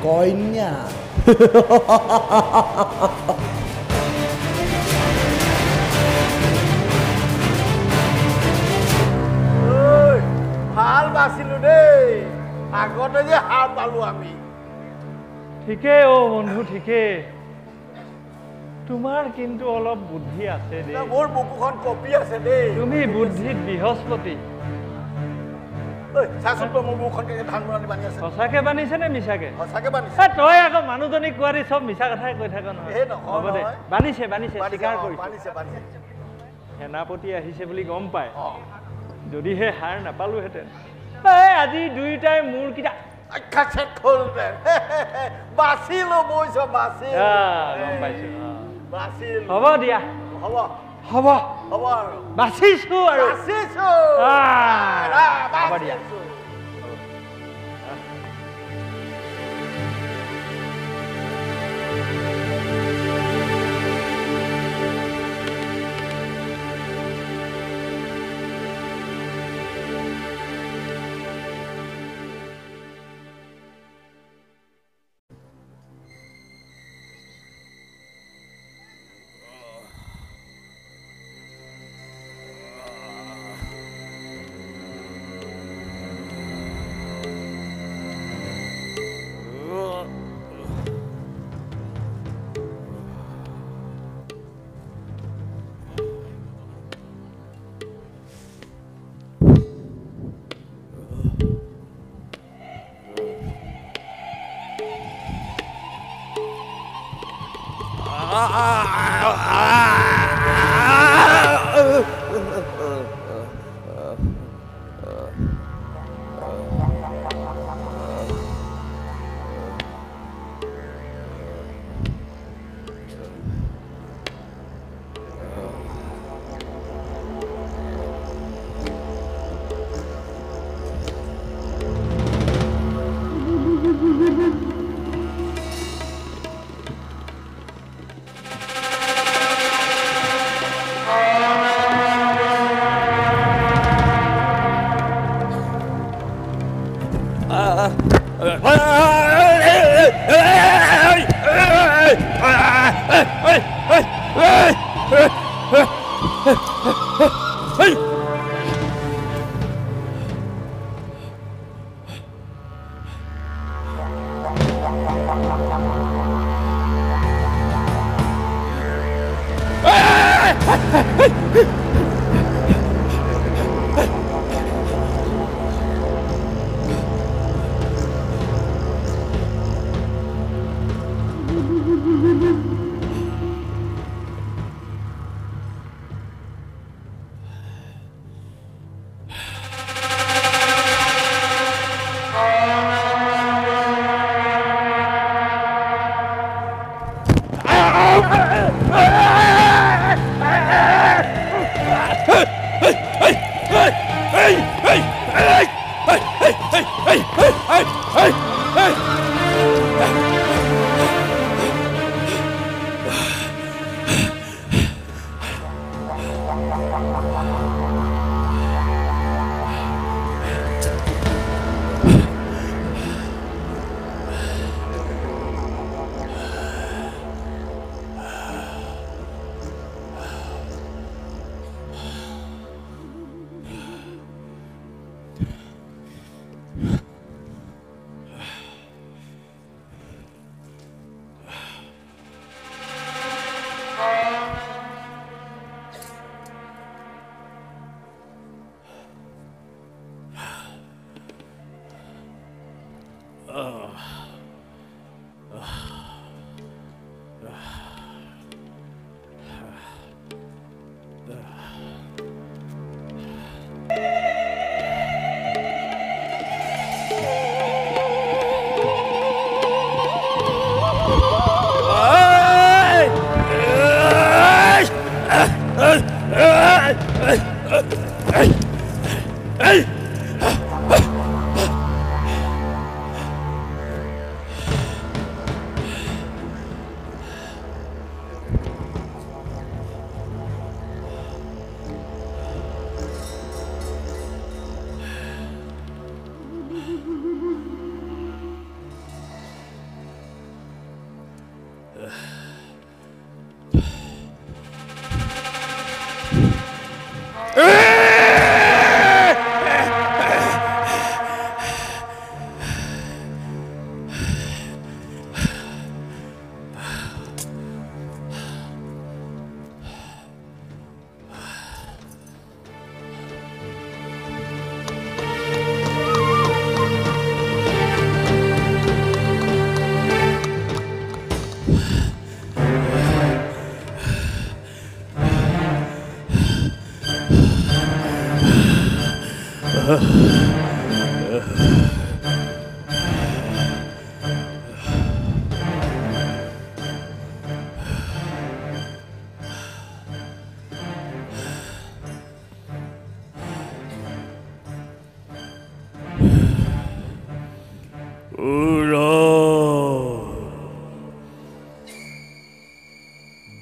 কন্যা ভাল বাচিলো দেই আগতে যে হাৰ পালো আমি ঠিকেই বন্ধু ঠিকেই তোমাৰ কিন্তু অলপ বুদ্ধি আছে দেই মোৰ বুকুখন কপি আছে দেই তুমি বুদ্ধিত বৃহস্পতি চাচোন তই মোৰ বুকুখন ধান বনানি বানি আছে সঁচাকে বানিছে নে মিছাকে সঁচাকে বানিছে তই আকৌ মানুহজনী কোৱাৰি চব মিছা কথাই কৈ থাক নহয় এই নহয় হ'ব দে বানিছে স্বীকাৰ কৰিছে বানিছে সেনাপতি আহিছে বুলি গম পায় যদিহে হাৰ নাপালোহেঁতেন আজি দুয়োটাই মোৰ কিটা চেক হ'লহেঁতেন বাচিলো বৈছ বাচিল গম পাইছো বাচিল হ'ব দিয়া হ'ব হ'ব হ'ব আৰু বাচিছো আৰু বাচিছো হ'ব দিয়া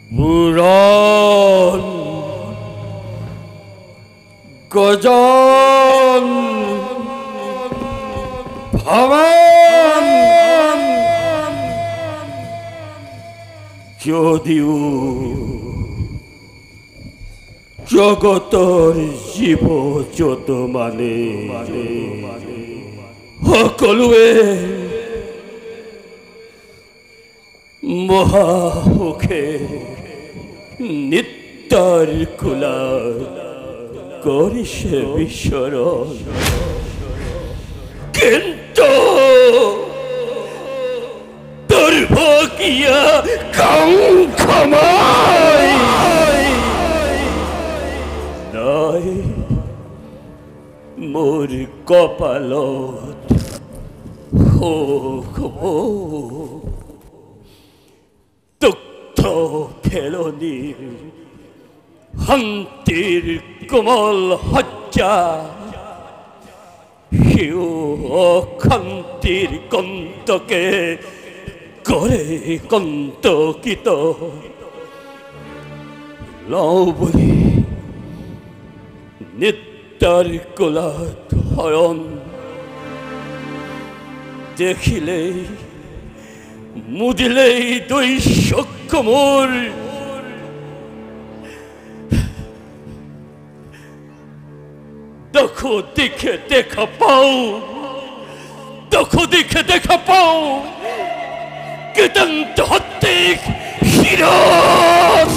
বুৰন গজন ভবন যদিও জগতৰ জীব যত মানে সকলোৱে মহাসুখে নিত্যৰ খোলা কৰিছে বিচৰণ কিন্তু দুৰ্ভগীয়া কাংক্ষমাই নাই মোৰ কপালত দুগ্ধ ফেলনিৰ শান্তিৰ কোমল সজ্জা সিও অশান্তিৰ কন্তকে কৰে কন্তকিত লওঁ বুলি নিত্যৰ কোলাত হৰণ দেখিলেই মুদিলেই দুই চক্ষু মোৰ দুখো দিখে দেখা পাও দুখো দিখে দেখা পাও কীৰ্তন্ত হত্তিক শিৰস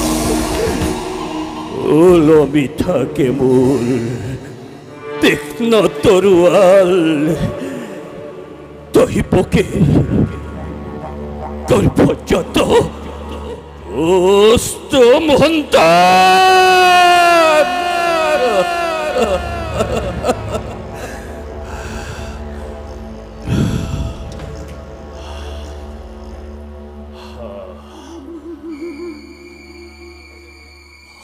ওলমি থাকে মোৰ তীক্ষ্ণ তৰোৱাল দহিপকে গৰ্ভজাত ওস্ত মহন্ত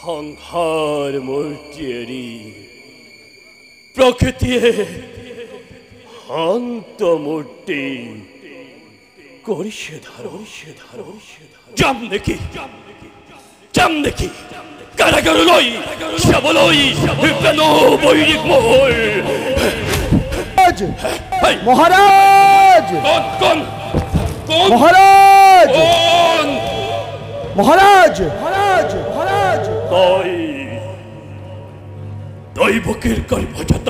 সংসাৰ মূৰ্তিয়েৰি প্ৰকৃতিয়ে শান্ত মূৰ্তি কৰিছে ধাৰণ যাম নেকি কাৰাগাৰলৈ চাবলৈ প্ৰেণ বৈৰিক মোৰ মহারাজ কোন মহারাজ কোন মহারাজ মহারাজ মহারাজ দৈবকের গর্ভজাত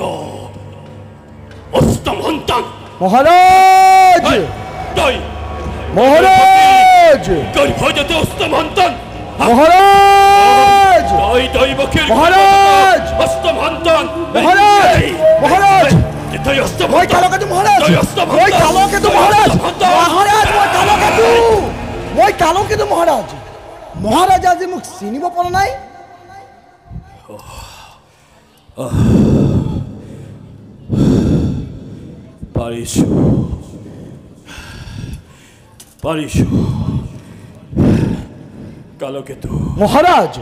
অষ্টম সন্তান মহারাজ মহারাজ গর্ভজাত অষ্টম সন্তান মহারাজ দৈবকের মহারাজ অষ্টম সন্তান মহারাজ মহারাজ তই অষ্টম মই কালকেতু মহারাজ মই কালকেতু মহারাজ মহারাজ মই কালকেতু মহারাজ মহারাজ আজি মোক চিনিব পৰা নাই পাৰিছো কালকেতু মহাৰাজ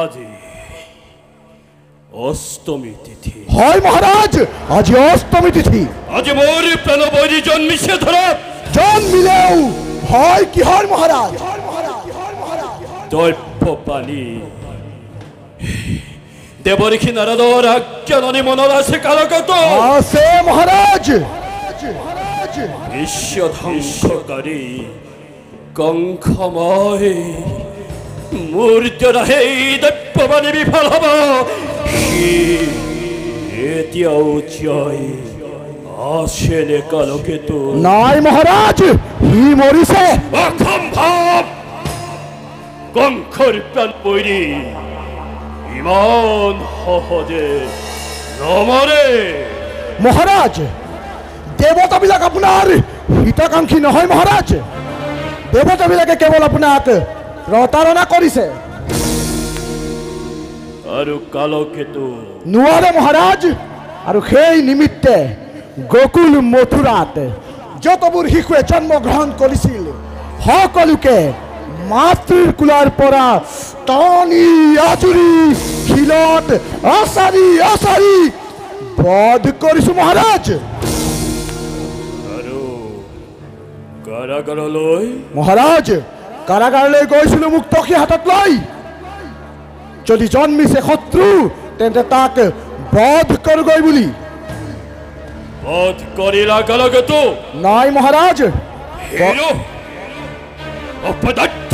আজি অষ্টমী তিথি হয় মহাৰাজ আজি অষ্টমী তিথি আজি মোৰ প্ৰণবৈৰী জন্মিছে ধৰক জন্মিলেও হয় কিহৰ মহাৰাজ দৈব্য পানী দেৱঋষি নাৰদৰ আজ্ঞাননি মনত আছে কালকেতু আছে মহাৰাজ বিশ্ব ধ্বংসকাৰী কংসময় মোৰ দ্বাৰা সেই দৈব্যবাণী বিফল হ'ব সি এতিয়াও জয় আছেনে কালকেতু নাই মহারাজ হি মৰিছে অসম্ভৱ কংসৰ প্ৰাণ পৰি ইমান সহজে নমৰে মহাৰাজ দেৱতাবিলাক আপোনাৰ হিতাকাংক্ষী নহয় মহাৰাজ দেৱতাবিলাকে কেৱল আপোনাক প্ৰতাৰণা কৰিছে আৰু কালকেতু নোৱাৰে মহাৰাজ আৰু সেই নিমিত্তে গোকুল মথুৰাত যতবোৰ শিশুৱে জন্মগ্ৰহণ কৰিছিল সকলোকে মাতৃৰ কোলাৰ পৰা টানি আজুৰি শিলত আচাৰি বধ কৰিছো মহাৰাজ আৰু কাৰাগাৰলৈ মহাৰাজ কাৰাগাৰলৈ গৈছিলো মুক্তকী হাতত লৈ যদি জন্মিছে শত্ৰু তেন্তে তাক বধ কৰগৈ বুলি বধ কৰিলা কালকেতু নাই মহাৰাজ হিৰো অপদাৰ্থ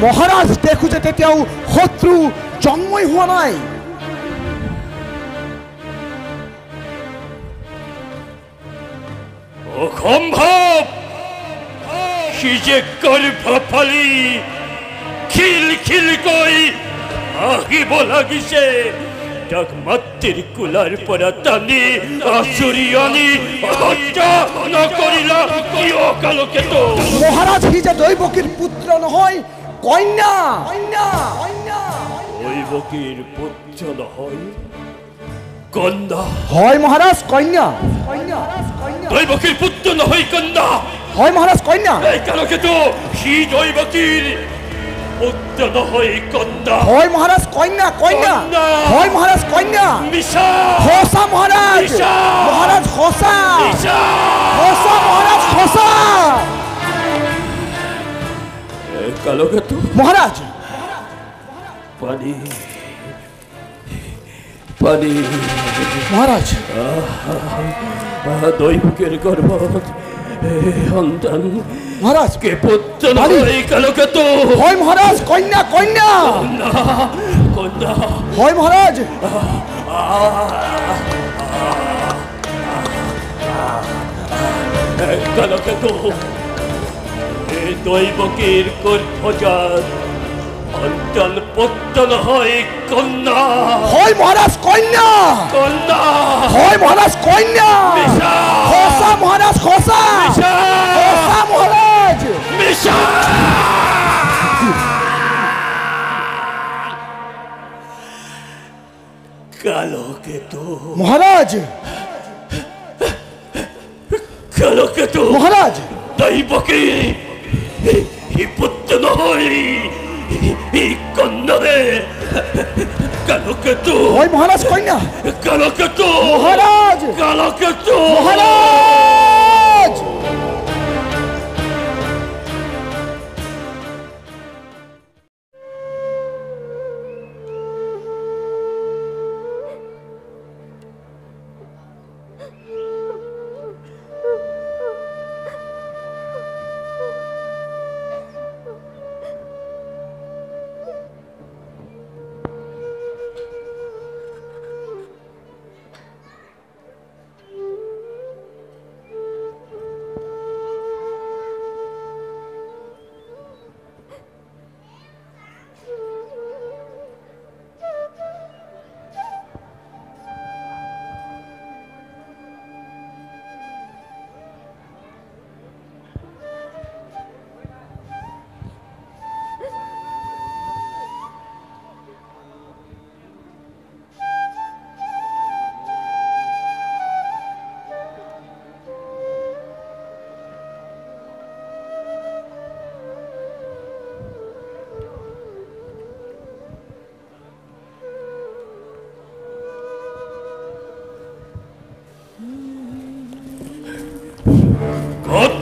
মহাৰাজ দেখো যে তেতিয়াও শত্ৰু জন্মই হোৱা নাই অসম্ভৱ সি যে গৰ্ভ ফালি খিল খিলকৈ আহিব লাগিছে তাক মাতৃৰ কোলাৰ পৰা টানি আঁচুৰি আনি হত্যা নকৰিলা কিয় কালকেতু মহাৰাজ সি যে দৈৱকীৰ পুত্ৰ নহয় কন্যা দৈৱকীৰ পুত্ৰ নহয় কন্যা হয় মহাৰাজ কন্যা দৈৱকীৰ পুত্ৰ নহয় কন্যা হয় মহাৰাজ কন্যা এই কালকেতু সি দৈৱকীৰ পুত্ৰ নহয় কন্যা হয় মহাৰাজ কন্যা কন্যা হয় মহাৰাজ কন্যা মিছা সঁচা মহাৰাজ মিছা মহাৰাজ সঁচা মিছা সঁচা মহাৰাজ সঁচা এই কালকেতু মহাৰাজ পানী পানী মহাৰাজ দৈৱকীৰ গৰ্ভত সন্তান মহাৰাজ কে পুত্ৰ নহয় কালকেতু হয় মহাৰাজ কন্যা কন্যা কন্যা হয় মহাৰাজ কালকেতু এই দৈৱকীৰ গৰ্ভজাত সন্তান পুত্ৰ নহয় কন্যা হয় মহাৰাজ কন্যা কন্যা হয় মহাৰাজ কন্যা মিছা সঁচা মহাৰাজ সঁচা মিছা সঁচা মহাৰাজ মিছা কালকেতু মহাৰাজ কালকেতু মহাৰাজ দৈৱকী ই পুত্ৰ নহয় ই কন্যাৰে কালকেতু হয় মহাৰাজ কন্যা কালকেতু মহাৰাজ কালকেতু মহাৰাজ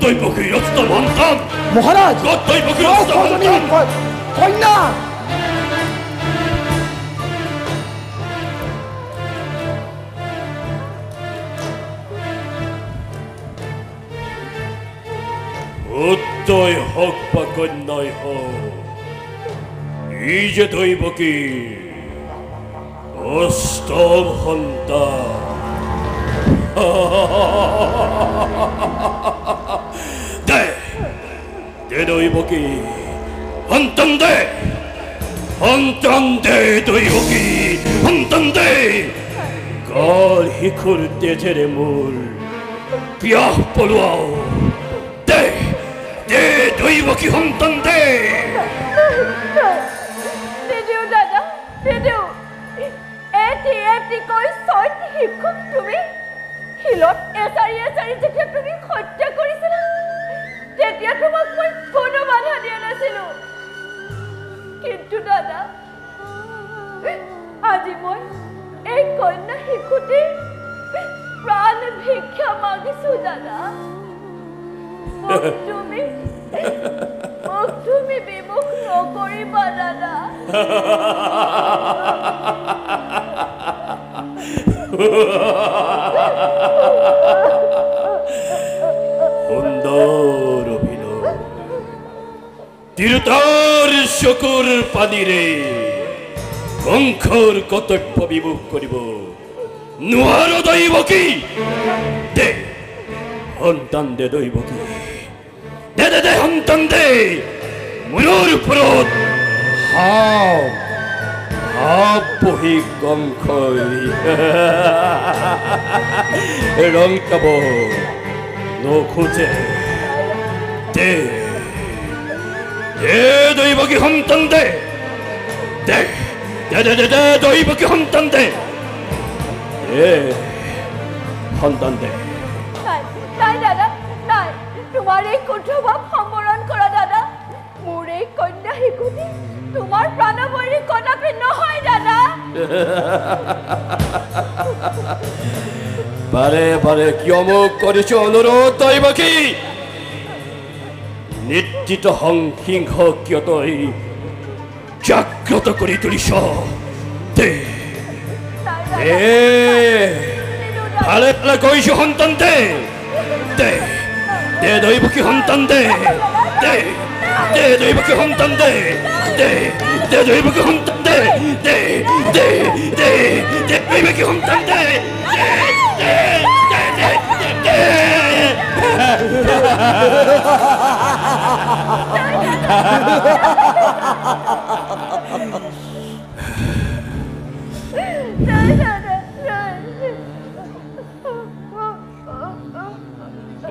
দৈৱকী ৰক্ত সন্তান মহাৰাজ দৈৱকী ৰক্ত সন্তান কন্যা পুত্ৰই হওক বা কন্যাই হওক ই যে দৈৱকী অষ্টম সন্তান দে দৈৱকী সন্তান দে দৈৱকী সন্তান দে কাৰ শিশুৰ তেজেৰে মোৰ পিয়াহ পলোৱাও দে দৈৱকী সন্তান দে নিদিওঁ দাদা নিদিওঁ এটি কৈ ছয়ত শিক্ষক তুমি শিলত এচাৰি যেতিয়া তুমি হত্যা কৰিছিলা তেতিয়া তোমাক মই কোনো বাধা দিয়া নাছিলো কিন্তু দাদা আজি মই এই কন্যা শিশুটিৰ প্ৰাণ ভিক্ষা মাগিছো দাদা মোক তুমি বিমুখ নকৰিবা দাদা। সুন্দৰ অভিনয় তিৰোতাৰ চকুৰ পানীৰে কংসৰ কৰ্তব্য বিমুখ কৰিব নোৱাৰ দৈৱকী। দে সন্তান দে দৈৱকী, দে দে দে সন্তান দে। মূৰৰ ওপৰত সাপ বহি কংসই ৰং কাব নোখোজে। দে দে দৈৱকী সন্তান দে, দে দে দে দে দে দৈৱকী সন্তান দে, দে সন্তান দে। নাই দাদা, নাই। তোমাৰ এই কুণ্ঠ ভাৱ সম্বৰণ কৰা দাদা। মোৰ এই কন্যা শিশুটি তোমাৰ প্ৰাণবৈৰী কদাপি নহয় দাদা। বাৰে বাৰে কিয় মোক কৰিছো অনুৰোধ দৈৱকী? নিৰ্জিত সংসিংহ কিয় তই জাগ্ৰত কৰি তুলিছ? দে ভালে ভালে কৈছো সন্তান দে, দে দে দৈৱকী সন্তান দে, দে দে দৈৱকী সন্তান দে, দে দে দৈৱকী সন্তান দে, দে দে দে দে দৈৱকী সন্তান দে, দে দে দে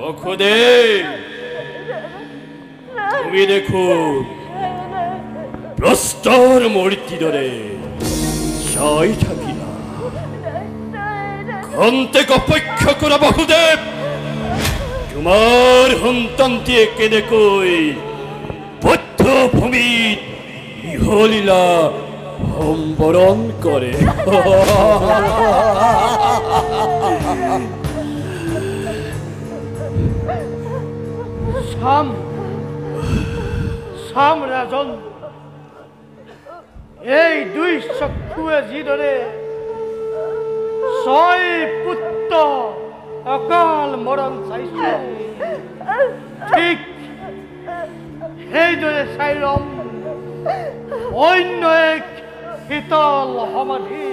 বসুদে তুমি দেখোন প্ৰস্তৰ মূৰ্তি দৰে চাই থাকিলা। খন্তেক অপেক্ষা কৰা বাসুদেৱ, তোমাৰ সন্তানটিয়ে কেনেকৈ বদ্ধ ভূমিত ইহলীলা সম্বৰণ কৰে। চাম ৰাজন, এই দুই চকুৱে যিদৰে ছয় পুত্ৰ অকাল মৰণ চাইছো, ঠিক সেইদৰে চাই ৰম অন্য এক শীতল সমাধি।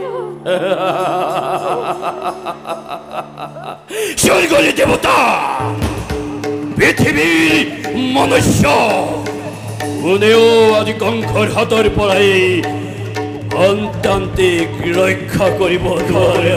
স্বৰ্গী দেৱতা, পৃথিৱীৰ মনুষ্য কোনেও আজি কংসৰ হাতৰ পৰাই সন্তানটিক ৰক্ষা কৰিব নোৱাৰে।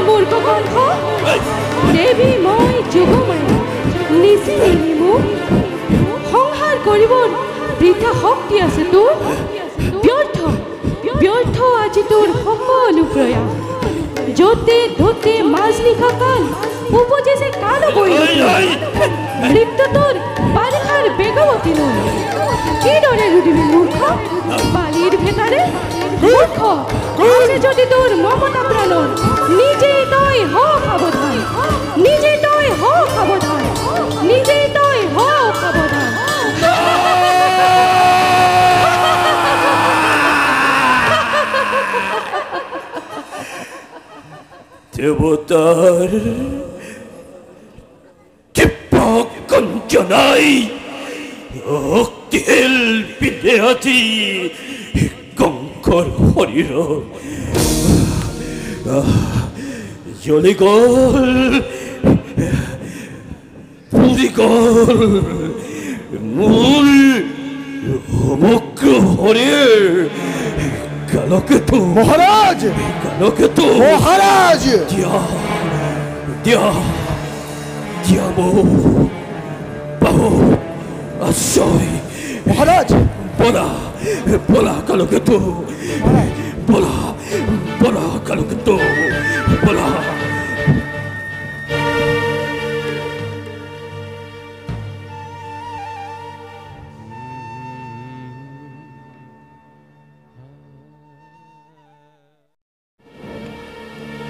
মূৰ্খ কংস, দেৱী মই যোগমায়া নিচিনি মোক সংহাৰ কৰিবৰ বৃথা শক্তি আছে তোৰ। ব্যৰ্থ ব্যৰ্থ আজি তোৰ সকলো প্ৰয়াস। য'তে ত'তে মাজনিশা কাল উপজিছে কাল বৈ মৃত্যু তোৰ বাৰিষাৰ বেগৱতী নৈ। কিদৰে ৰুধিবি মূৰ্খ বালিৰ ভেটাৰে? মূৰ্খ আছে যদি তোৰ মমতা প্ৰাণৰ, নিজে তই হ সাৱধান, নিজে তই হ সাৱধান, নিজে তই হ সাৱধান। দেৱতাৰ কঞ্চনাই শক্তিশীল বিদেহী কংসৰ শৰীৰত জ্বলি গ'ল, পুৰি গ'ল মোৰ সমগ্ৰ শৰীৰ। কালকেতু মহাৰাজ, কালকেতু মহাৰাজ, দিয়া দিয়া দিয়া বাহু আশ্ৰয়। মহারাজ, বলা বলা কালকেতু বলা বলা কালকেতু বলা।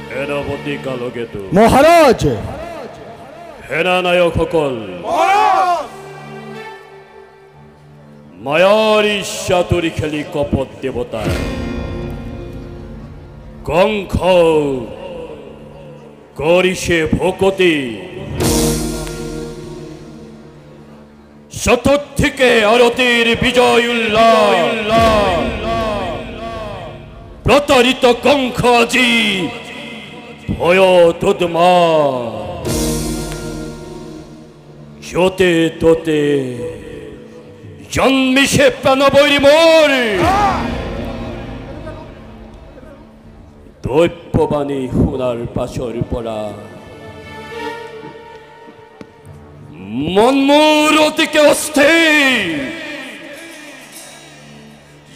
সেনাপতি কালকেতু। মহারাজ। সেনানায়কসকল, মায়াৰ ইচ্ছাতুৰি খেলি কপট দেৱতাই কংস কৰিছে ভকতি। চতুৰ্থিকে আৰতিৰ বিজয় উল্লাস। প্ৰতাৰিত কংস আজি ভয়ত উন্মাদ। যতে ততে জন্মিছে প্ৰাণবৈৰী মোৰ। দৈব্যবাণী শুনাৰ পাছৰ পৰা মন মোৰ অতিকে অস্থিৰ।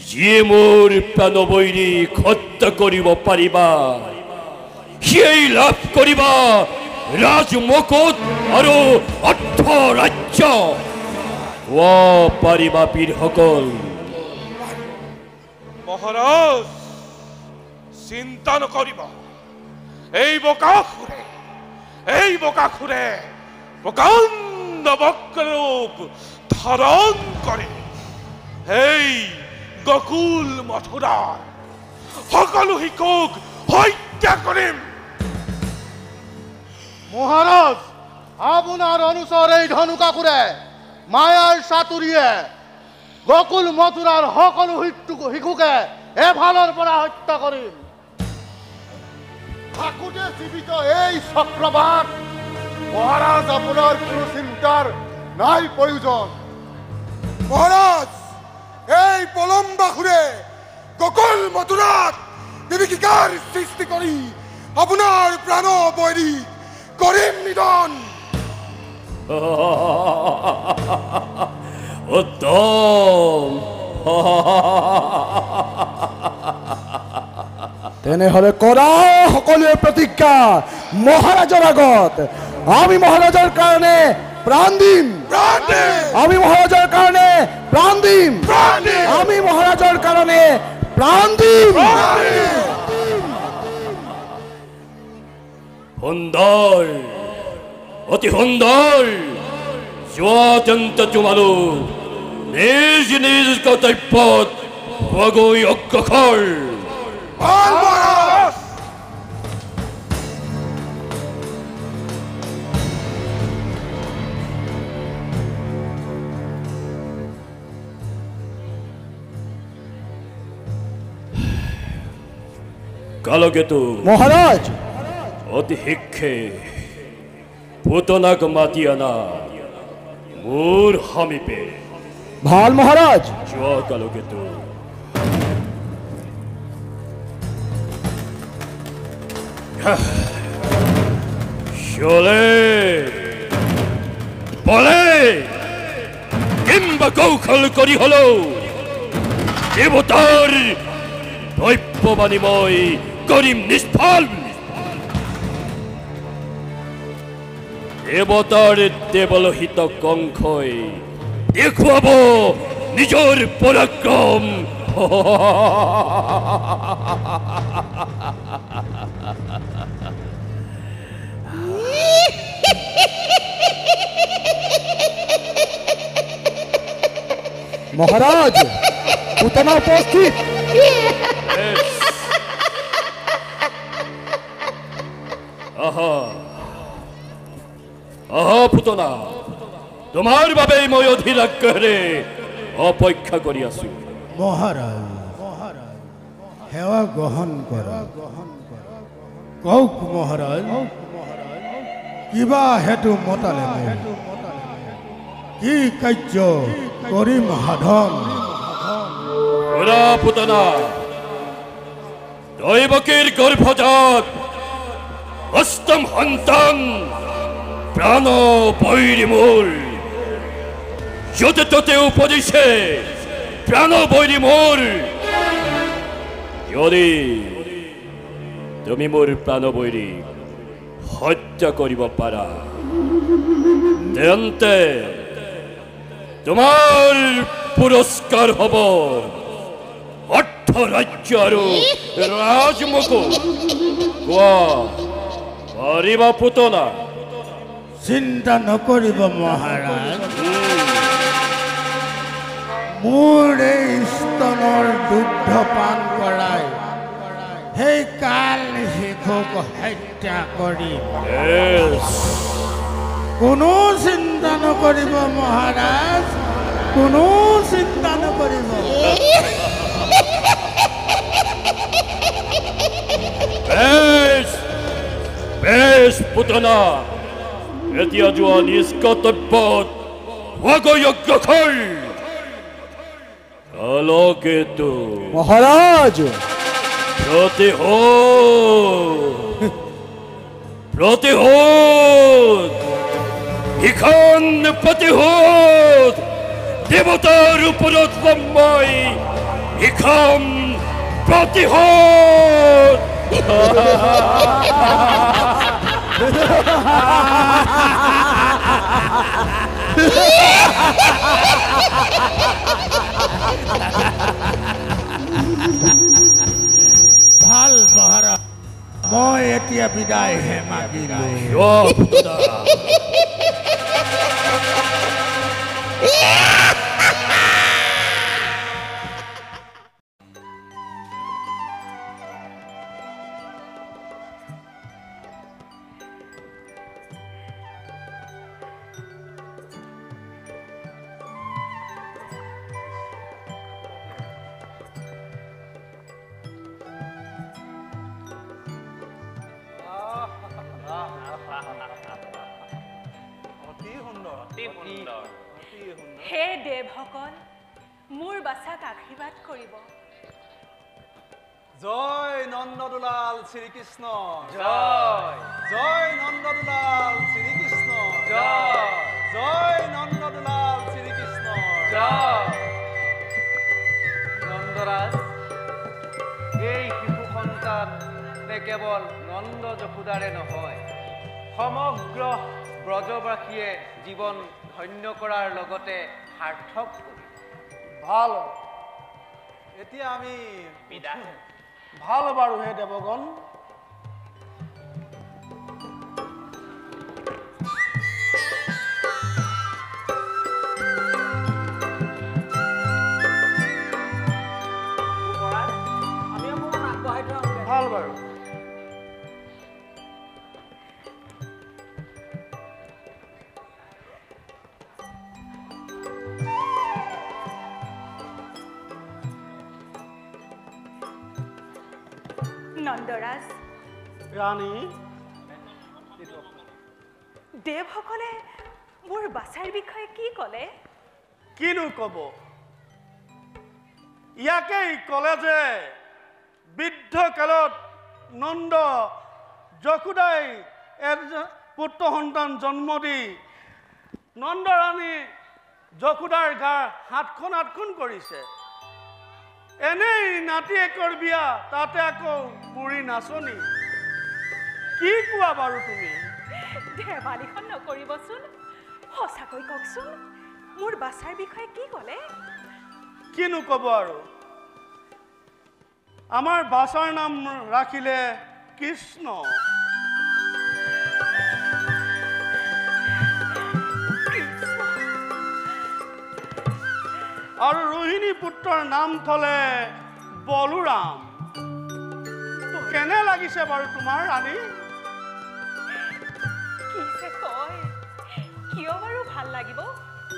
যিয়ে মোৰ প্ৰাণবৈৰীক হত্যা কৰিব পাৰিবা সিয়েই লাভ কৰিবা ৰাজমুকুট আৰু অৰ্থ ৰাজ্য। পাৰিবা বীৰসকল। মহাৰাজ চিন্তা নকৰিব। এই বকাসুৰে প্ৰকাণ্ড বক্ৰৰূপ ধাৰণ কৰে এই গকুল মথুৰাৰ সকলো শিশুক হত্যা কৰিম। মহাৰাজ, আপনাৰ অনুসাৰ এই ধনুকাসুৰে মায়াৰ চাতুৰিয়ে গকুল মথুৰাৰ সকলো শিশুকে এফালৰ পৰা হত্যা কৰিম। থাকোঁতে জীৱিত এই চক্ৰবাদ মহাৰাজ, আপোনাৰ কোনো চিন্তাৰ নাই প্ৰয়োজন। মহাৰাজ, এই পলম্বাসুৰে গকুল মথুৰাত বিভীষিকাৰ সৃষ্টি কৰি আপোনাৰ প্ৰাণ বৈৰী কৰিম নিধন। উত্তম। তেনেহলে কৰা সকলোৱে প্ৰতিজ্ঞা মহাৰাজৰ আগত। আমি মহাৰাজৰ কাৰণে প্ৰাণ দিম। আমি মহাৰাজৰ কাৰণে প্ৰাণ দিম। আমি মহাৰাজৰ কাৰণে প্ৰাণ দিম। সুন্দৰ, অতি সুন্দৰ। যোৱাতেন্তে তোমালোক নিজ নিজ কৰ্তব্যত হোৱাগৈ অগ্ৰসৰ। কালকেতু মহাৰাজ, অতি শিক্ষে পুতনাক মাতি আনা মোৰ সমীপে। ভাল মহাৰাজ। যোৱা কালকেতু। চলে বলে কিংবা কৌশল কৰি হলেও দেৱতাৰ দৈব্যবাণী মই কৰিম নিষ্ফল। দেৱতাৰ দেৱলোহিত কংসই দেখুৱাব নিজৰ পৰাক্ৰম। মহাৰাজ, পুতনা উপস্থিত। আহা আহা পুতনা, তোমাৰ বাবেই মই অধীৰ আগ্ৰহেৰে অপেক্ষা কৰি আছো। মহাৰাজ, সেৱা গ্ৰহণ কৰা। কওক মহাৰাজ, কিবা হেতু মতালে মোক? কি কাৰ্য কৰিম সাধন? শুনা পুতনা, দৈৱকীৰ গৰ্ভজাত অষ্টম সন্তান প্ৰাণ বৈৰী মোৰ য'তে ত'তে উপদিছে প্ৰাণবৈৰী মোৰ যদি তুমি মোৰ প্ৰাণবৈৰী হত্যা কৰিব পাৰা তেন্তে তোমাৰ পুৰস্কাৰ হ'ব অৰ্থ ৰাজ্য আৰু ৰাজমুকুট কোৱা পাৰিবা পুতনা চিন্তা নকৰিব মহাৰাজ মোৰ এই স্তনৰ দুগ্ধ পান কৰাই সেই কাল শিশুক হত্যা কৰি কোনো চিন্তা নকৰিব মহাৰাজ কোনো চিন্তা নকৰিব বেশ পুতনা এতিয়া যোৱা নিজ কৰ্তব্যত অগয়োগ্য খল কালকেতু মহাৰাজ প্ৰতিশোধ ইখন প্ৰতিশোধ দেৱতাৰ ওপৰত ল'ম মই ইখন প্ৰতিশোধ ভাল মহাৰাজ মই এতিয়া বিদায়হে মাগিলো হে দেৱসকল মোৰ বাছাক আশীৰ্বাদ কৰিব জয় নন্দদুলাল শ্ৰীকৃষ্ণ জয় জয় নন্দদুলাল শ্ৰীকৃষ্ণ জয় জয় নন্দদুলাল শ্ৰীকৃষ্ণ জয় নন্দৰাজ এই শিশু সন্তান কেৱল নন্দ যশোদাৰে নহয় সমগ্ৰ ব্ৰজবাসীয়ে জীৱন ধন্য কৰাৰ লগতে সাৰ্থক কৰি ভাল এতিয়া আমি বিদায় ভাল বাৰু হে দেৱগণ ভাল বাৰু নন্দৰাজ ৰাণী দেৱসকলে মোৰ বাছাৰ বিষয়ে কি ক'লে কিনো ক'ব ইয়াকেই ক'লে যে বৃদ্ধ কালত নন্দ যশোদাই পুত্ৰ সন্তান জন্ম দি নন্দৰাণী যশোদাৰ গা হাতখন কৰিছে এনেই নাতিয়েকৰ বিয়া তাতে আকৌ বুঢ়ী নাচনি কি কোৱা বাৰু তুমি ধেমালিখন নকৰিবচোন সঁচাকৈ কওকচোন মোৰ বাছাৰ বিষয়ে কি ক'লে কিনো ক'ব আৰু আমাৰ বাছাৰ নাম ৰাখিলে কৃষ্ণ আৰু ৰোহিণী পুত্ৰৰ নাম থলে বলোৰাম কেনে লাগিছে বাৰু তোমাৰ ৰাণী কিছে কয় কিয় বাৰু ভাল লাগিব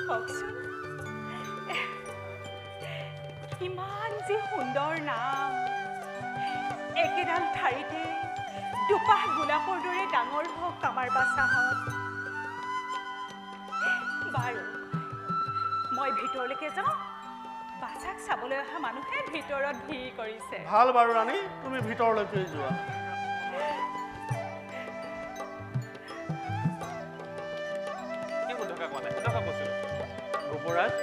কওকচোন ইমান যে সুন্দৰ নাম একেডাল ঠাৰিতে দুপাহ গোলাপৰ দৰে ডাঙৰ হওক আমাৰ বাছাহঁত বাৰু মই ভিতৰলৈকে যাওঁ বাছাক চাবলৈ অহা মানুহে ভিতৰত ভিৰ কৰিছে ভাল বাৰু ৰাণী তুমি ভিতৰলৈকে যোৱা গোপৰাজ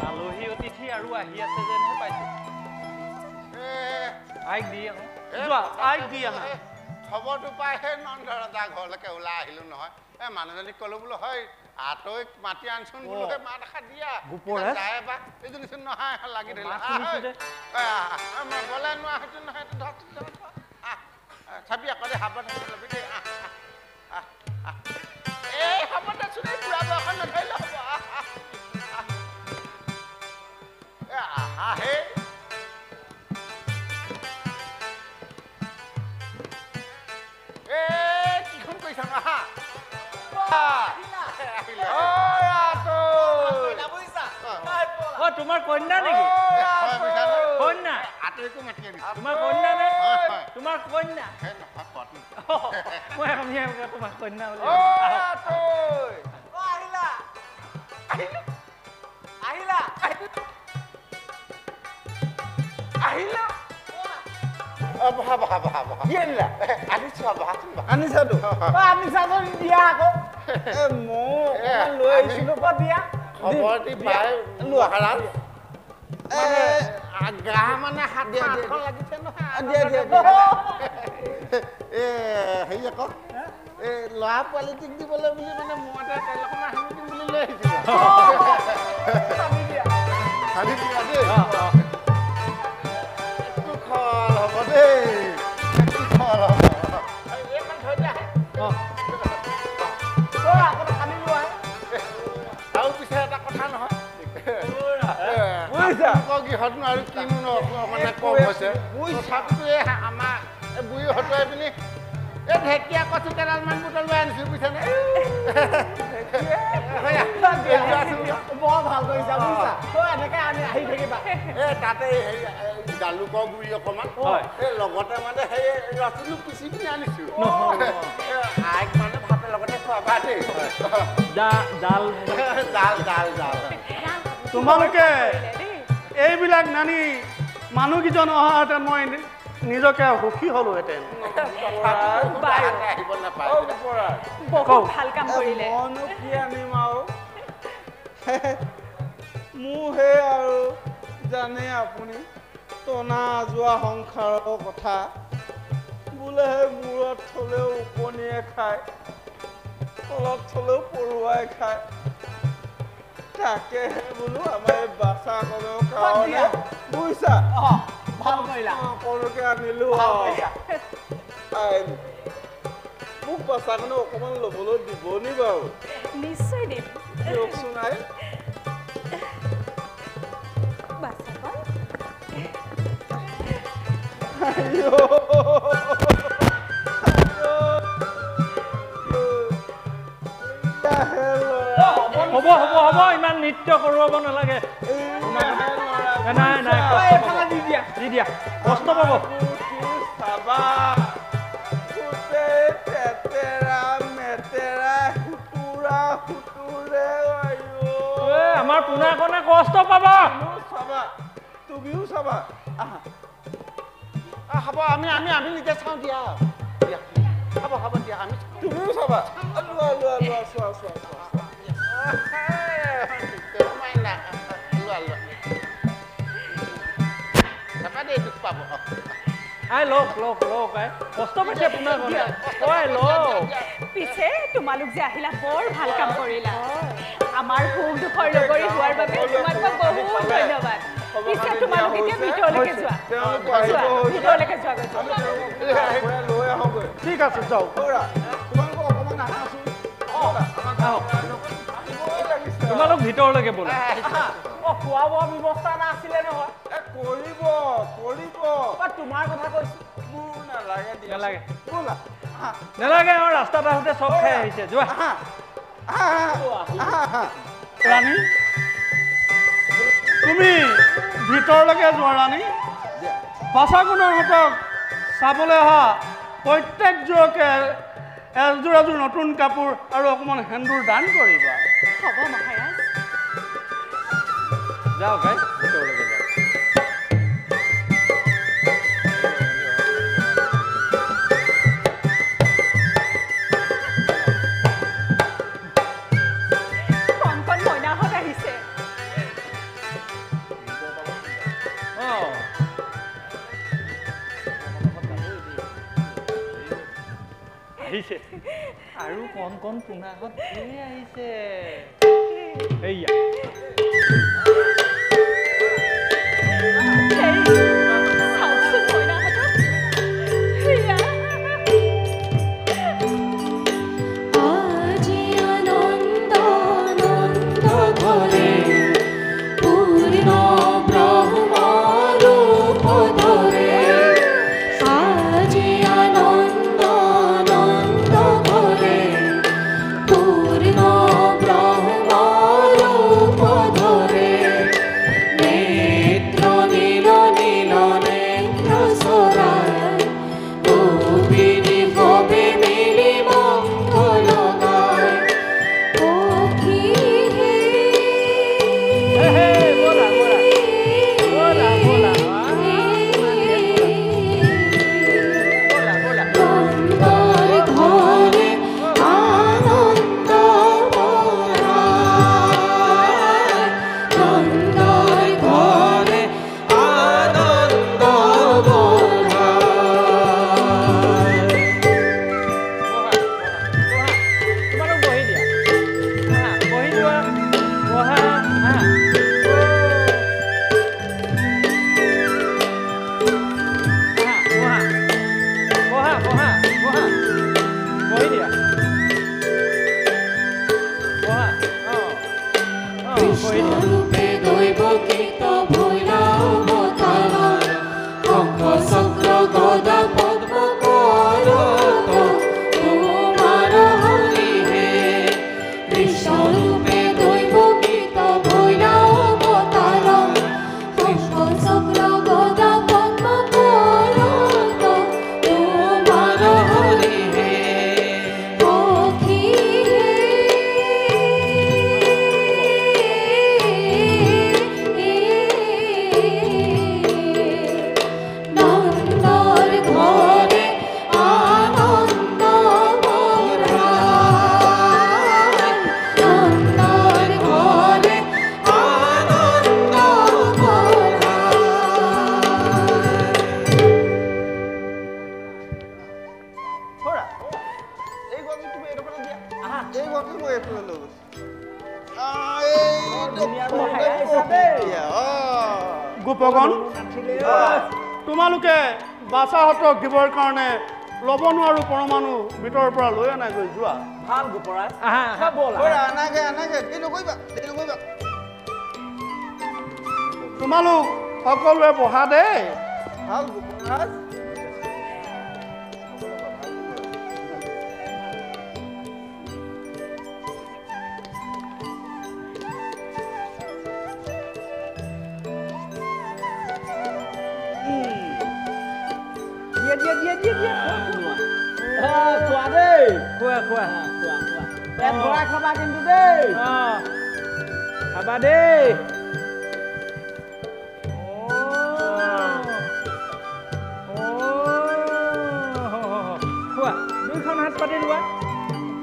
আলহী অতিথি আৰু আহি আছে যেনহে পাইছোঁ আইক দি আহোঁ যোৱা আইক দি আহা খবৰটো পাই সেই নন্দ ৰজা ঘৰলৈকে ওলাই আহিলোঁ নহয় এই মানুহজনীক ক'লো বোলো হয় আঁতৈক মাতি আনচোন বোলো সেই মাত এষাৰ দিয়া যায় বা এইজনীচোন নহয় লাগি ধৰিলে মই গ'লে নোৱা সেইটো নহয় চাবি আকৌ দে হাবত ল'বি দেই এই হাবতে চোন এই বুঢ়া বয়সত নধৰিলে হ'ব আহা হে কিখন কৈছা আহা তোমাৰ কন্যা নেকি কন্যা আঁতৰিকো মাতি আনিছো তোমাৰ কন্যা নে তোমাৰ কন্যা মই তোমাৰ কন্যা আহিলা বহা বহা বহা বহা কি আনিলা আনিছো বহাচোন আনিছাতো আনিছাতো দিয়া আকৌ মই লৈ আহিছিলো পা দিয়া খবৰটি পাই মহাৰাজ গা মানে হাত লাগিছে নহয় হেৰি আকৌ এই ল'ৰা পোৱালিটিক দিবলৈ বুলি মানে মই এটা তেল অকণমান সানি দিম বুলি লৈ আহিছিলো সানি দিয়া দেই হ'ব দেই আৰু পিছে এটা কথা নহয় গৃহতনো আৰু কিনো মানে কম হৈছে তথাপিতো এই আমাৰ বুঢ়ী হতুৱাই পিনি এই ঢেকীয়া কচু কেইডালমান বুটল লৈ আনিছো বুজিছানে বৰ ভাল কৰিছা বুজিছা তই এনেকে আনি আহি থাকিবা এই তাতে হেৰি জালুকৰ গুৰি অকণমান এই লগতে মানে সেই ৰচুনো পিচি পিনি আনিছো আইক মানে ভাতৰ লগতে খোৱাবা দেই জাল তোমালোকে এইবিলাক নানি মানুহকেইজন অহাহেঁতেন মই নিজকে সুখী হলোহেঁতেন মইনো কি আনিম আৰু মোৰ সেই আৰু জানে আপুনি টনা যোৱা সংসাৰৰ কথা বোলে সেই মূৰত থলেও উপনিয়ে খায় তলত থলেও পৰুৱাই খায় তাকেহে বোলো আমাৰ এই বাচা কলেও কাৰণে বুজিছা সকলোকে আনিলো মোক বাচাখনে অকমান ল'বলৈ দিব নি বাৰু নিশ্চয় দিম দিয়কচোন আই হ'ব হ'ব হ'ব ইমান নৃত্য কৰোৱাব নালাগে নাই নাই দি দিয়া কষ্ট পাব আমাৰ পোনাকণে কষ্ট পাবা তুমিও চাবা হ'ব আমি আমি আমি নিজে চাওঁ দিয়া হ'ব হ'ব দিয়া আমি তুমিও চাবা লোৱা লোৱা লোৱা চোৱা চোৱা চোৱা পিছে তোমালোক যে আহিলা বৰ ভাল কাম কৰিলা আমাৰ সুখ দুখৰ লগৰী হোৱাৰ বাবে তোমাক বহুত ধন্যবাদ পিছে তোমালোক এতিয়া ভিতৰলৈকে যোৱা ভিতৰলৈকে যোৱা লৈ আহোগৈ ঠিক আছে যাওক তোমালোকক অকণমান আহাচোন তোমালোক ভিতৰলৈকে ব'লা খোৱা বোৱা ব্যৱস্থা এটা আছিলে নহয় কৰিব কৰিব তোমাৰ কথা কৈছো মোৰ নালাগে নালাগে ব'লা নালাগে আমাৰ ৰাস্তাত আহোঁতে চব খাই আহিছে যোৱা ৰাণী তুমি ভিতৰলৈকে যোৱা ৰাণী বাচাগুণৰহঁতক চাবলৈ অহা প্ৰত্যেকযোৰকে এযোৰ এযোৰ নতুন কাপোৰ আৰু অকণমান সেন্দুৰ দান কৰিবা হ'ব মহাৰাজ যাওক ভিতৰলৈকে যাওক আহিছে আৰু কণ পোনাহত ধেৰ আহিছে এইয়া গোপগণ তোমালোকে বাছাহঁতক দিবৰ কাৰণে ল'ব নোৱাৰো পৰমাণু ভিতৰৰ পৰা লৈ আনা গৈ যোৱা ভাল গোপৰাজ তোমালোক সকলোৱে বহা দেই ভাল গোপৰাজ খোৱা দেই খোৱা পেট ভৰাই খাবা কিন্তু দেই খাবা দেই খোৱা দুইখন হাত পাতি লোৱা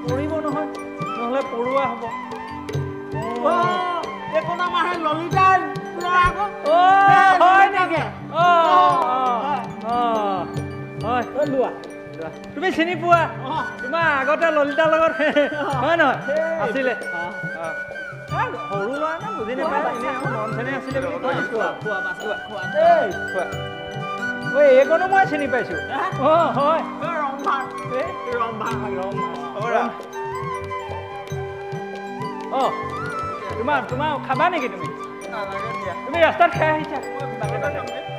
পৰিব নহয় নহ'লে পৰুৱা হ'ব একো নামাহে ললিতাই হয় নেকি লোৱা তুমি চিনি পোৱা তোমাৰ আগতে ললিতাৰ লগত হয় নহয় আছিলে সৰু ল'ৰা না বুজি নাপায় মন চেনে আছিলে বুলি কৈ ঐ এইকণো মই চিনি পাইছো হয় তোমাৰ খাবা নেকি তুমি তুমি ৰাস্তাত খাই আহিছা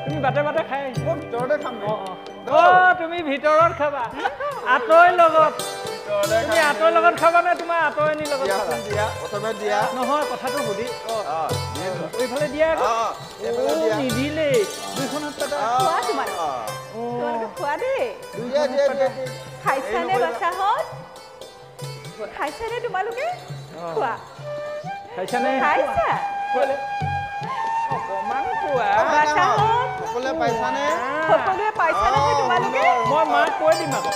তুমি বাটে বাটে খাই আহিছা ভিতৰতে খাম তুমি ভিতৰত খাবা আতৈ লগত তুমি আতৈ লগত খাবা নে তোমাৰ আতৈনী লগত খাবা নহয় কথাটো সুধি এইফালে দিয়া নিদিলে দুইখন হাত পাতা খোৱা তোমালোকে খোৱা দেই খাইছানে বাছাহঁত খাইছানে তোমালোকে খোৱা খাইছানে খাইছা অকমান খোৱা সকলোৱে পাইছানে সকলোৱে পাইছানে তোমালোকে মই মাক কৈ দিম আকৌ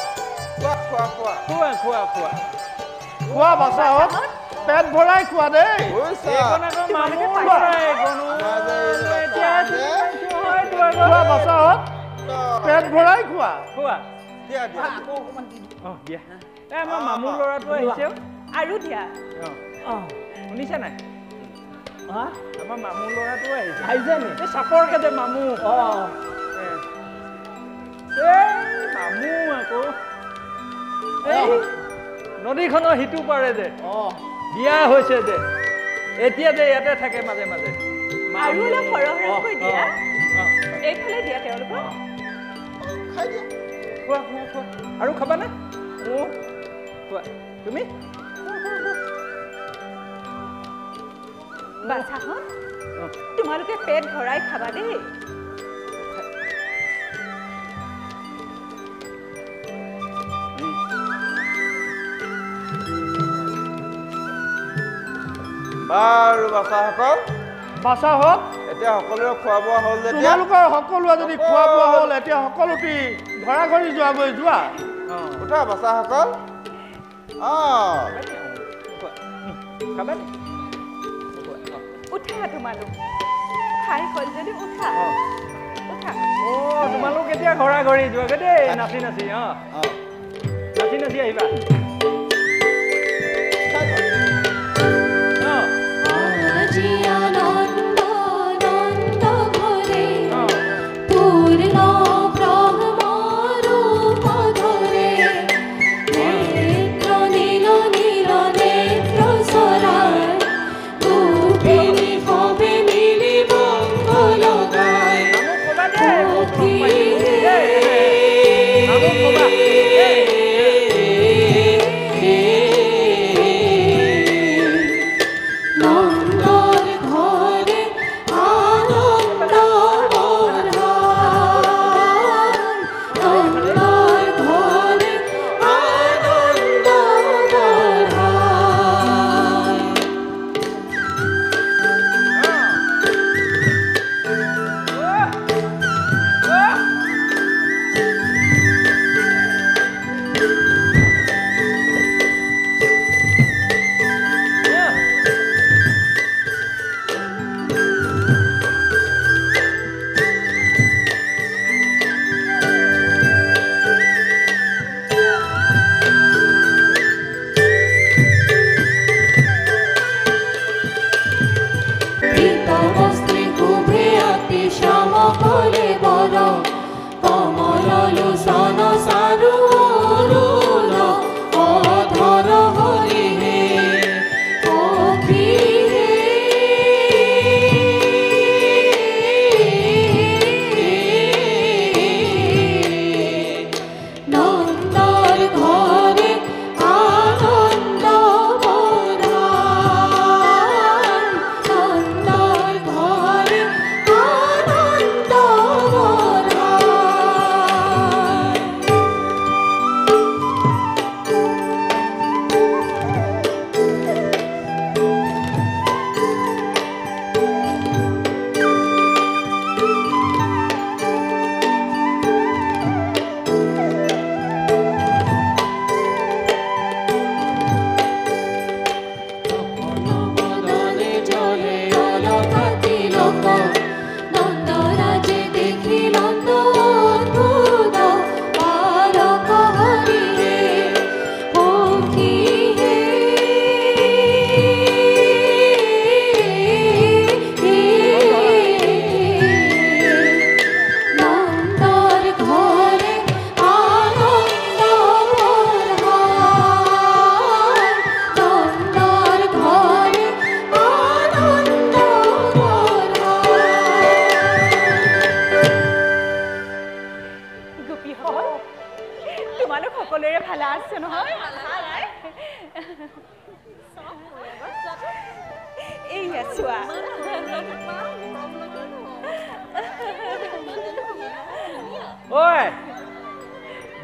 খোৱা বাছাহঁত পেট ভৰাই খোৱা দেই খোৱা বাছাহঁত পেট ভৰাই খোৱা দিয়া দিয়া আকৌ অকমান দি দিয়া আমাৰ মামুৰ ল'ৰাটো আহিছে আৰু দিয়া শুনিছা নাই আমাৰ মামুৰ ল'ৰাটো আহিছে নি এই চাপৰকে যে মামু মামু আকৌ এই নদীখনৰ সিটো পাৰে যে বিয়া হৈছে যে এতিয়া যে ইয়াতে থাকে মাজে মাজে আৰু অলপ সৰহকৈ দিয়া এইফালে দিয়া তেওঁলোকক খাই দিয়া খোৱা খোৱা খোৱা আৰু খাবানে খোৱা তুমি বাচ্চাহঁত তোমালোকে পেট ভৰাই খাবা দেই বাৰু বাচাহঁত এতিয়া সকলোৰে খোৱা বোৱা হ'ল যেতিয়া তোমালোকৰ সকলোৱে যদি খোৱা বোৱা হ'ল এতিয়া সকলোটি ঘৰা ঘৰি যোৱাগৈ যোৱা উঠা বাচাসকল খাবানে উঠা তোমালোক খাই হ'ল যদি উঠা উঠা তোমালোক এতিয়া ঘৰা ঘৰি যোৱাগৈ দেই নাচি নাচি নাচি নাচি আহিবা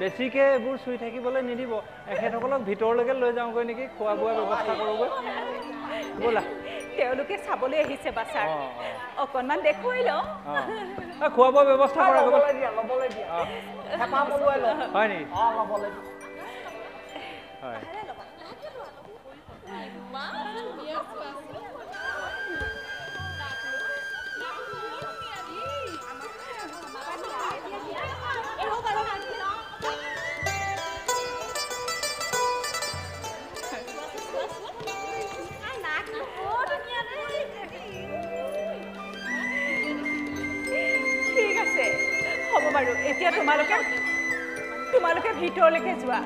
বেছিকে এইবোৰ চুই থাকিবলৈ নিদিব এখেতসকলক ভিতৰলৈকে লৈ যাওঁগৈ নেকি খোৱা বোৱা ব্যৱস্থা কৰোঁগৈ ব'লা তেওঁলোকে চাবলৈ আহিছে বাছাৰ অকণমান দেখুৱাই লওঁ খোৱা বোৱা ব্যৱস্থা কৰা ল'বলৈ দিয়া হেঁপা পলুৱাই লওঁ হয় নেকি ল'বলৈ হয় বাৰু এতিয়া তোমালোকে ভিতৰলৈকে যোৱা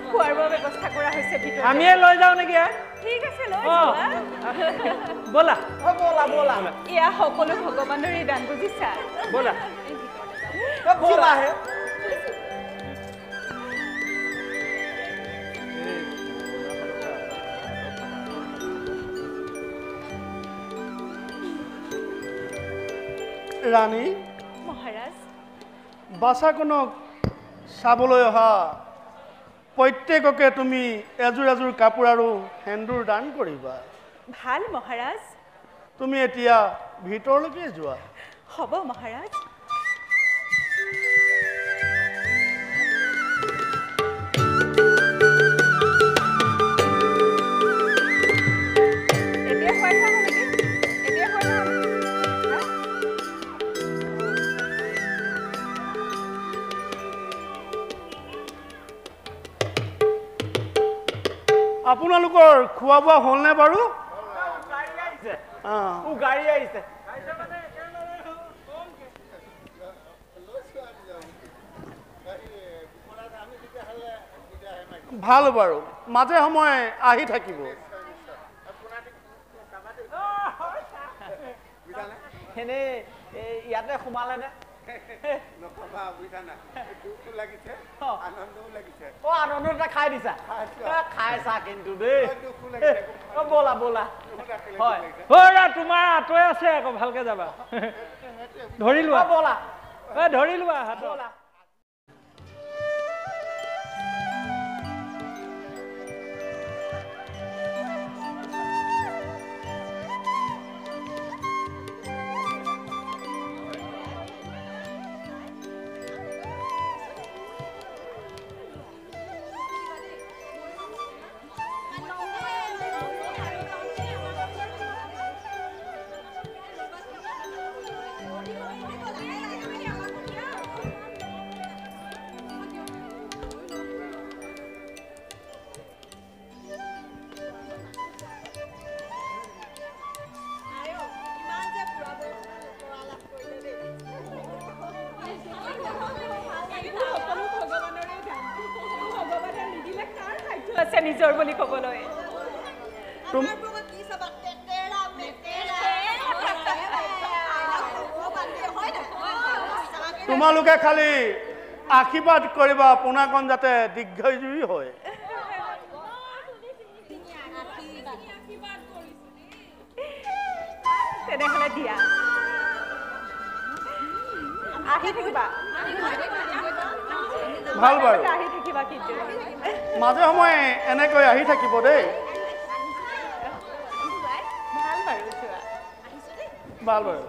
খোৱাৰ ব্যৱস্থা কৰা হৈছে ভিতৰত আমিয়ে লৈ যাওঁ নেকি ঠিক আছে লৈ যোৱা ব'লা ব'লা এয়া সকলো ভগৱানৰে দান বুজিছা ব'লা ব'লা হে ৰাণী মহাৰাজ বাছাকনক চাবলৈ অহা প্ৰত্যেককে তুমি এযোৰ এযোৰ কাপোৰ আৰু সেন্দুৰ দান কৰিবা ভাল মহাৰাজ তুমি এতিয়া ভিতৰলৈকে যোৱা হ'ব মহাৰাজ আপোনালোকৰ খোৱা বোৱা হ'লনে বাৰু গাড়ী আহিছে ভাল বাৰু মাজে সময়ে আহি থাকিব এনে ইয়াতে সোমালে নে আনন্দটা খাই দিছা খাইছা কিন্তু দেই ব'লা হয় তোমাৰ আঁতৰে আছে আকৌ ভালকে যাবা ধৰি লোৱা ব'লা ধৰি লোৱা হাতত আছে নিজৰ বুলি ক'বলৈ তোমালোকে খালি আশীৰ্বাদ কৰিবা পোনাকণ যাতে দীৰ্ঘজীৱী হয় তেনেহ'লে দিয়া আহি থাকিবা ভাল বাৰু আহি থাকিবা কিন্তু মাজে সময়ে এনেকৈ আহি থাকিব দেই ভাল বাৰু যোৱা ভাল বাৰু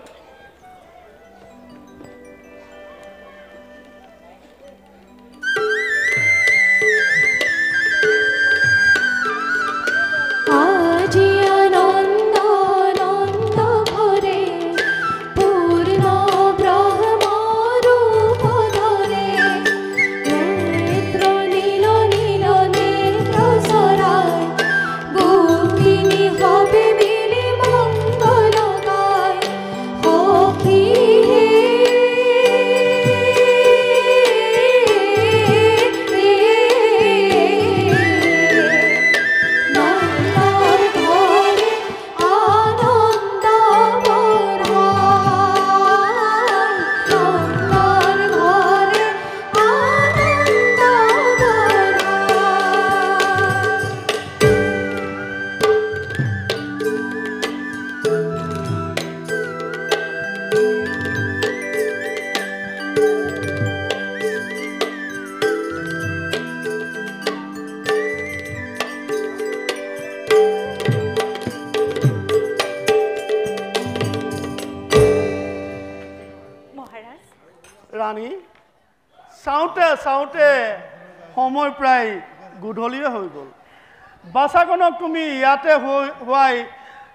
ৰাণী চাওঁতে চাওঁতে সময় প্ৰায় গধূলিয়ে হৈ গ'ল বাছাকনক তুমি ইয়াতে হোৱাই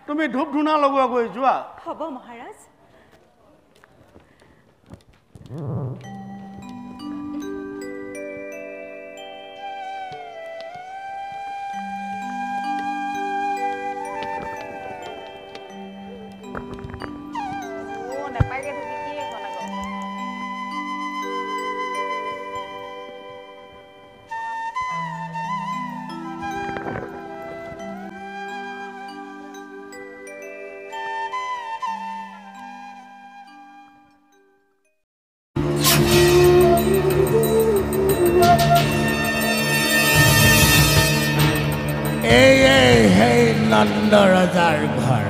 তুমি ধূপ ধূনা লগোৱাগৈ যোৱা হ'ব মহাৰাজ নন্দ ৰজাৰ ঘৰ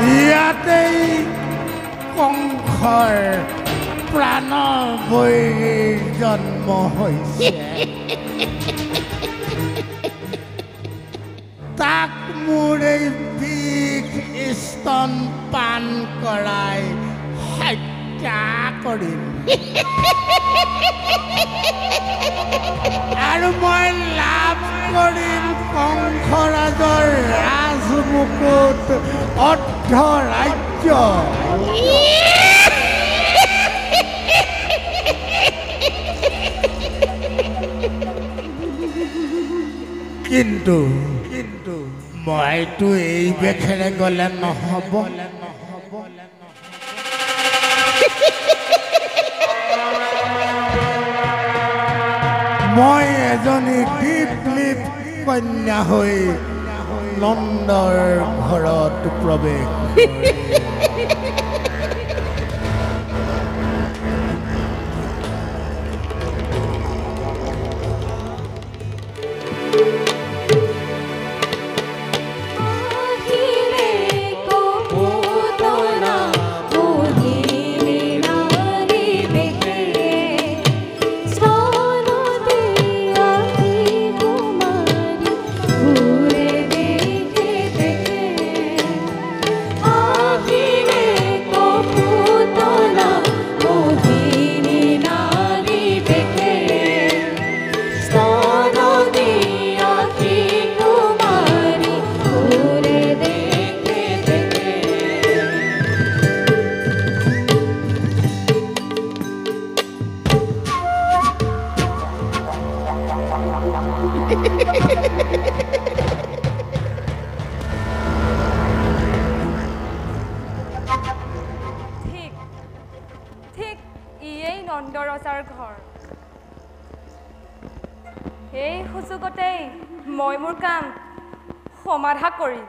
ইয়াতেই কংসৰ প্ৰাণবৈৰীৰ জন্ম হৈছে তাক মোৰ এই বিষ স্তন পান কৰাই হত্যা কৰিম আৰু মই লাভ কৰিম কংসৰাজৰ ৰাজমুকুট অৰ্ধ ৰাজ্য কিন্তু মইতো এই বেখেৰে গ'লে নহ'ব মই এজনী দীপলিপ কন্যা হৈ নন্দৰ ঘৰত প্ৰৱেশ নন্দৰজাৰ ঘৰ এই সুযোগতেই মই মোৰ কাম সমাধা কৰিম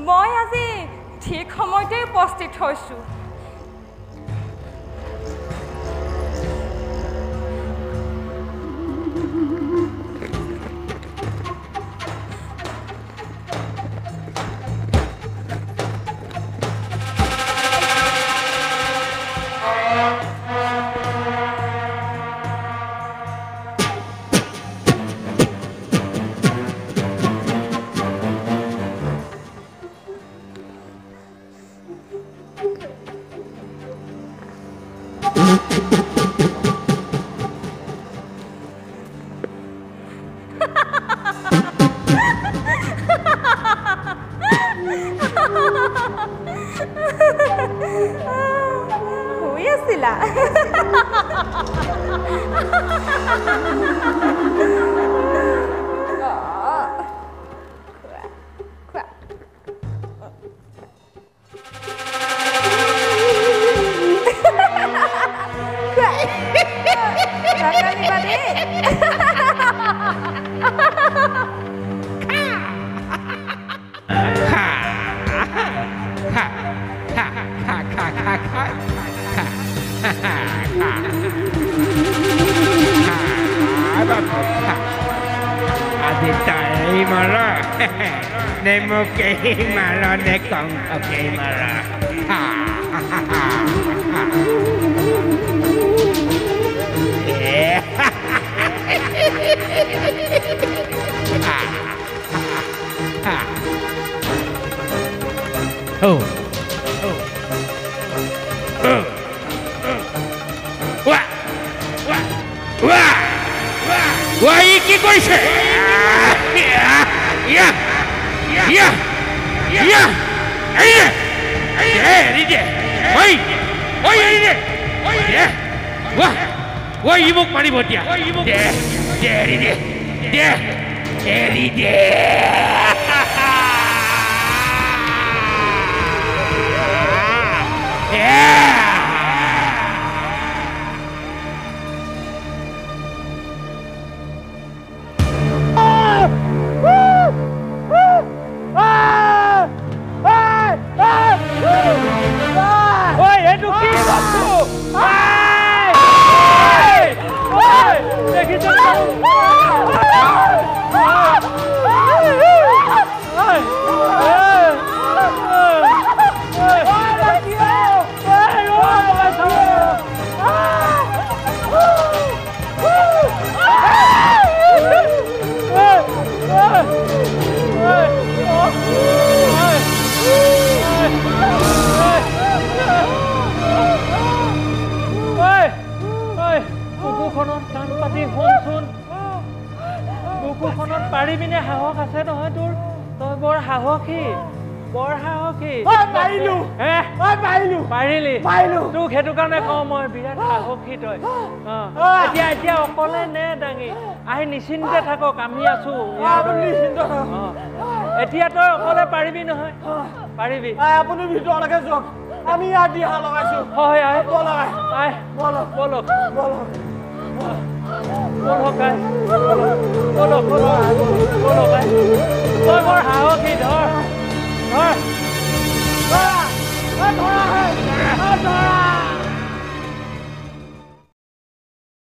মই আজি ঠিক সময়তে উপস্থিত হৈছো Nemo que mara ne con okay mara. Ha কি কৰিছে মোক মাৰিব দিয়া এৰি দে পাৰিবিনে সাহস আছে নহয় তোৰ তই বৰ সাহসী পাৰিলি তোক সেইটো কাৰণে কওঁ মই বিৰাট সাহসী তই এতিয়া অকলে নে দাঙি আহি নিশ্চিন্তে থাকক আমি আছো এতিয়া তই অকলে পাৰিবি নহয় পাৰিবি আপুনি ভিতৰলৈকে যাওক আমি ইয়াত দিহা লগাইছো হয় বলক